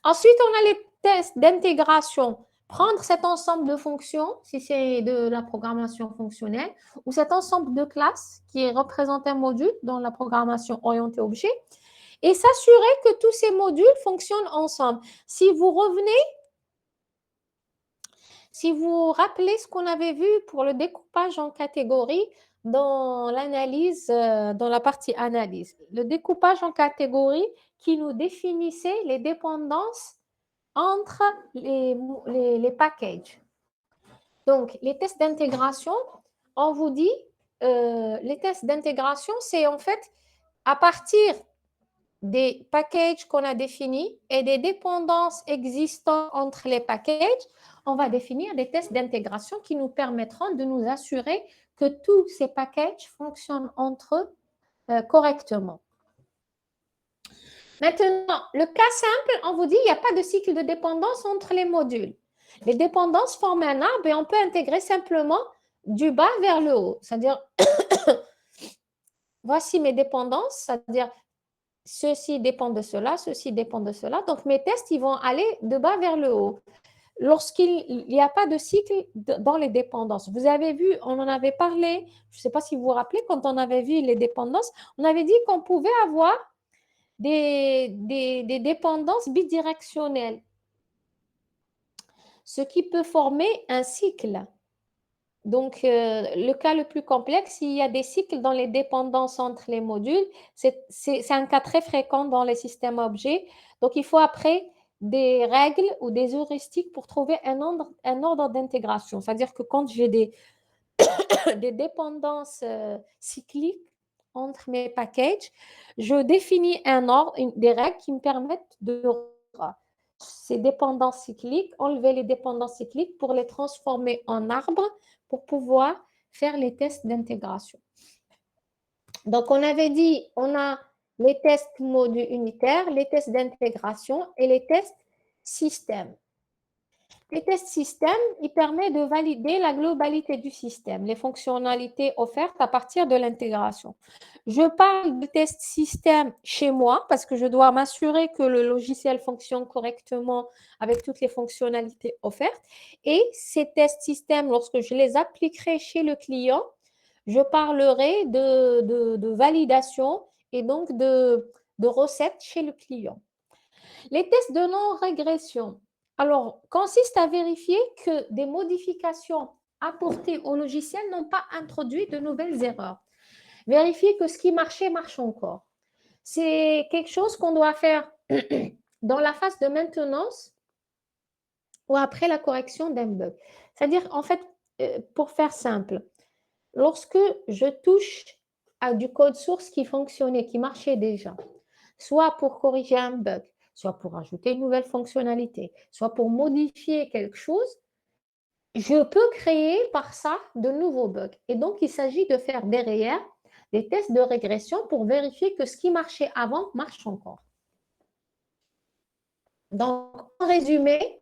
Ensuite, on a les tests d'intégration. Prendre cet ensemble de fonctions, si c'est de la programmation fonctionnelle, ou cet ensemble de classes qui représente un module dans la programmation orientée objet, et s'assurer que tous ces modules fonctionnent ensemble. Si vous rappelez ce qu'on avait vu pour le découpage en catégories dans l'analyse, dans la partie analyse, le découpage en catégories qui nous définissait les dépendances entre les packages. Donc, les tests d'intégration, on vous dit, les tests d'intégration, c'est en fait à partir des packages qu'on a définis et des dépendances existantes entre les packages, on va définir des tests d'intégration qui nous permettront de nous assurer que tous ces packages fonctionnent entre eux correctement. Maintenant, le cas simple, on vous dit il n'y a pas de cycle de dépendance entre les modules. Les dépendances forment un arbre et on peut intégrer simplement du bas vers le haut. C'est-à-dire, voici mes dépendances, c'est-à-dire ceci dépend de cela, ceci dépend de cela. Donc, mes tests, ils vont aller de bas vers le haut. Lorsqu'il n'y a pas de cycle dans les dépendances. Vous avez vu, on en avait parlé, je ne sais pas si vous vous rappelez, quand on avait vu les dépendances, on avait dit qu'on pouvait avoir des dépendances bidirectionnelles, ce qui peut former un cycle. Donc, le cas le plus complexe, il y a des cycles dans les dépendances entre les modules. C'est un cas très fréquent dans les systèmes objets. Donc, il faut après des règles ou des heuristiques pour trouver un ordre d'intégration. C'est-à-dire que quand j'ai des dépendances cycliques entre mes packages, je définis un ordre, des règles qui me permettent de ces dépendances cycliques, enlever les dépendances cycliques pour les transformer en arbres pour pouvoir faire les tests d'intégration. Donc, on avait dit, on a les tests modules unitaires, les tests d'intégration et les tests système. Les tests système, ils permettent de valider la globalité du système, les fonctionnalités offertes à partir de l'intégration. Je parle de test système chez moi parce que je dois m'assurer que le logiciel fonctionne correctement avec toutes les fonctionnalités offertes. Et ces tests système, lorsque je les appliquerai chez le client, je parlerai de validation et donc de recettes chez le client. Les tests de non-régression. Alors, consiste à vérifier que des modifications apportées au logiciel n'ont pas introduit de nouvelles erreurs. Vérifier que ce qui marchait marche encore. C'est quelque chose qu'on doit faire dans la phase de maintenance ou après la correction d'un bug. C'est-à-dire, en fait, pour faire simple, lorsque je touche à du code source qui fonctionnait, qui marchait déjà, soit pour corriger un bug, soit pour ajouter une nouvelle fonctionnalité, soit pour modifier quelque chose, je peux créer par ça de nouveaux bugs. Et donc, il s'agit de faire derrière des tests de régression pour vérifier que ce qui marchait avant marche encore. Donc, en résumé,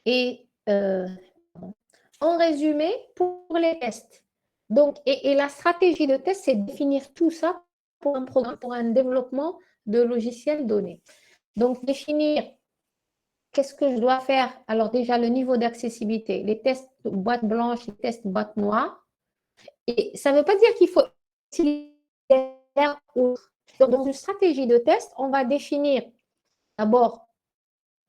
et en résumé, pour les tests. Donc, et la stratégie de test, c'est définir tout ça pour un programme, pour un développement de logiciels donnés. Donc, définir qu'est-ce que je dois faire. Alors, déjà, le niveau d'accessibilité, les tests boîte blanche, les tests boîte noire. Et ça ne veut pas dire qu'il faut utiliser autre. Donc, dans une stratégie de test, on va définir d'abord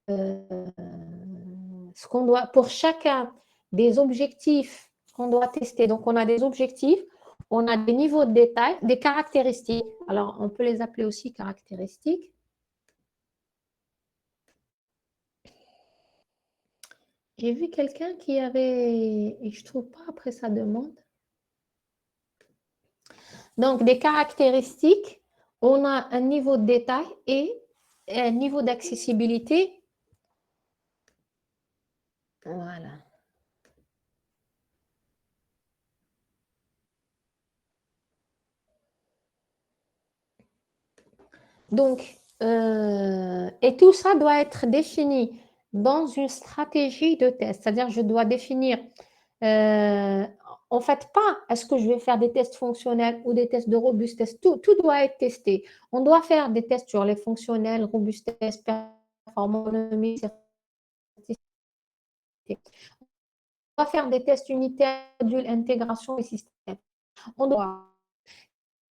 ce qu'on doit, pour chacun des objectifs qu'on doit tester. Donc, on a des objectifs, on a des niveaux de détail, des caractéristiques. Alors, on peut les appeler aussi caractéristiques. J'ai vu quelqu'un qui avait, et je ne trouve pas après sa demande. Donc, des caractéristiques, on a un niveau de détail et un niveau d'accessibilité. Voilà. Donc, et tout ça doit être défini dans une stratégie de test. C'est-à-dire, je dois définir, en fait, pas est-ce que je vais faire des tests fonctionnels ou des tests de robustesse. Tout doit être testé. On doit faire des tests sur les fonctionnels, robustesse, performance, autonomie, on doit faire des tests unitaires, modules, intégration et système. On doit.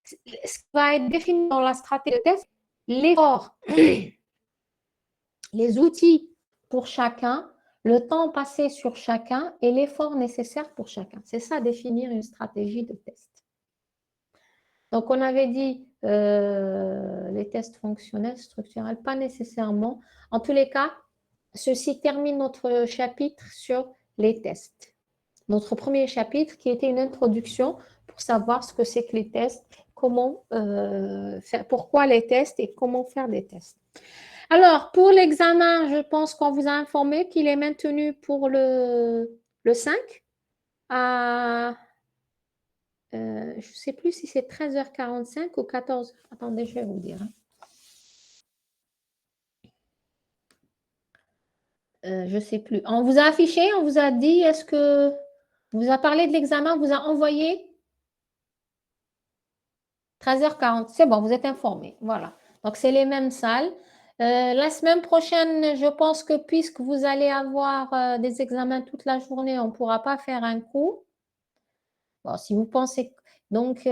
Ce qui va être défini dans la stratégie de test, l'effort, les outils pour chacun, le temps passé sur chacun et l'effort nécessaire pour chacun. C'est ça, définir une stratégie de test. Donc, on avait dit les tests fonctionnels, structurels, pas nécessairement. En tous les cas, ceci termine notre chapitre sur les tests. Notre premier chapitre qui était une introduction pour savoir ce que c'est que les tests, comment faire, pourquoi les tests et comment faire des tests. Alors, pour l'examen, je pense qu'on vous a informé qu'il est maintenu pour le 5 à, je ne sais plus si c'est 13h45 ou 14h. Attendez, je vais vous dire. Je ne sais plus. On vous a affiché, on vous a dit, est-ce que on vous a parlé de l'examen, on vous a envoyé 13h40. C'est bon, vous êtes informés. Voilà. Donc, c'est les mêmes salles. La semaine prochaine, je pense que puisque vous allez avoir des examens toute la journée, on ne pourra pas faire un cours. Bon, si vous pensez. Donc,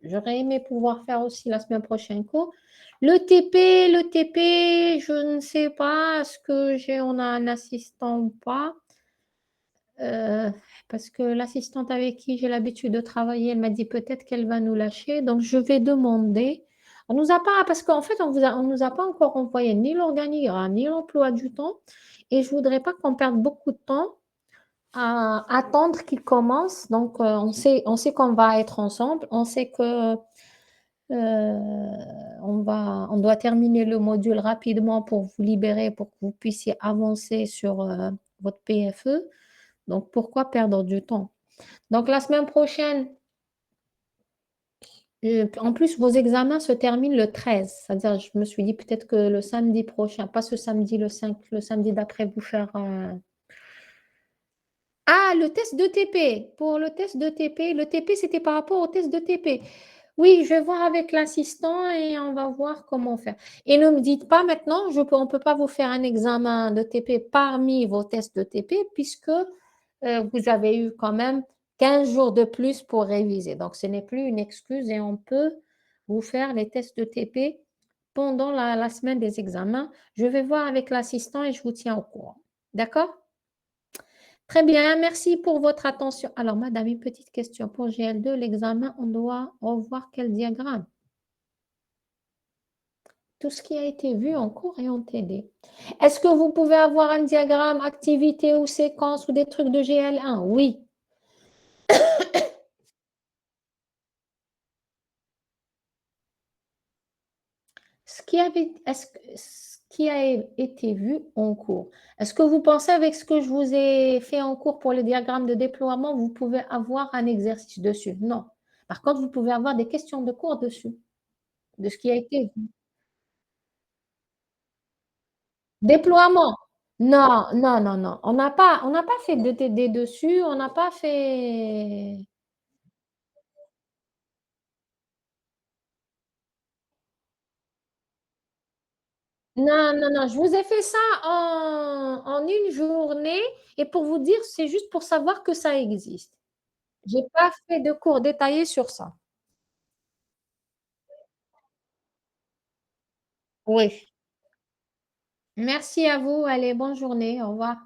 j'aurais aimé pouvoir faire aussi la semaine prochaine cours. Le TP, je ne sais pas, est-ce que on a un assistant ou pas? Parce que l'assistante avec qui j'ai l'habitude de travailler, elle m'a dit peut-être qu'elle va nous lâcher. Donc, je vais demander. On nous a pas, parce qu'en fait, on nous a pas encore envoyé ni l'organigramme, ni l'emploi du temps. Et je ne voudrais pas qu'on perde beaucoup de temps à attendre qu'il commence. Donc, on sait qu'on va être ensemble. On sait que on doit terminer le module rapidement pour vous libérer, pour que vous puissiez avancer sur votre PFE. Donc, pourquoi perdre du temps? Donc, la semaine prochaine, en plus, vos examens se terminent le 13. C'est-à-dire, je me suis dit peut-être que le samedi prochain, pas ce samedi le 5, le samedi d'après, vous faire Ah, le test de TP. Pour le test de TP, le TP, c'était par rapport au test de TP. Oui, je vais voir avec l'assistant et on va voir comment faire. Et ne me dites pas maintenant, on ne peut pas vous faire un examen de TP parmi vos tests de TP puisque vous avez eu quand même 15 jours de plus pour réviser. Donc, ce n'est plus une excuse et on peut vous faire les tests de TP pendant la semaine des examens. Je vais voir avec l'assistant et je vous tiens au courant. D'accord? Très bien, merci pour votre attention. Alors, madame, une petite question. Pour GL2, l'examen, on doit revoir quel diagramme? Tout ce qui a été vu en cours et en TD. Est-ce que vous pouvez avoir un diagramme activité ou séquence ou des trucs de GL1? Oui. Ce qui a été vu en cours, est-ce que vous pensez avec ce que je vous ai fait en cours pour le diagramme de déploiement, vous pouvez avoir un exercice dessus? Non. Par contre, vous pouvez avoir des questions de cours dessus, de ce qui a été vu. Déploiement. Non, non, non, non. On n'a pas fait de TD dessus, on n'a pas fait. Non, non, non, je vous ai fait ça en une journée et pour vous dire, c'est juste pour savoir que ça existe. J'ai pas fait de cours détaillés sur ça. Oui. Merci à vous. Allez, bonne journée. Au revoir.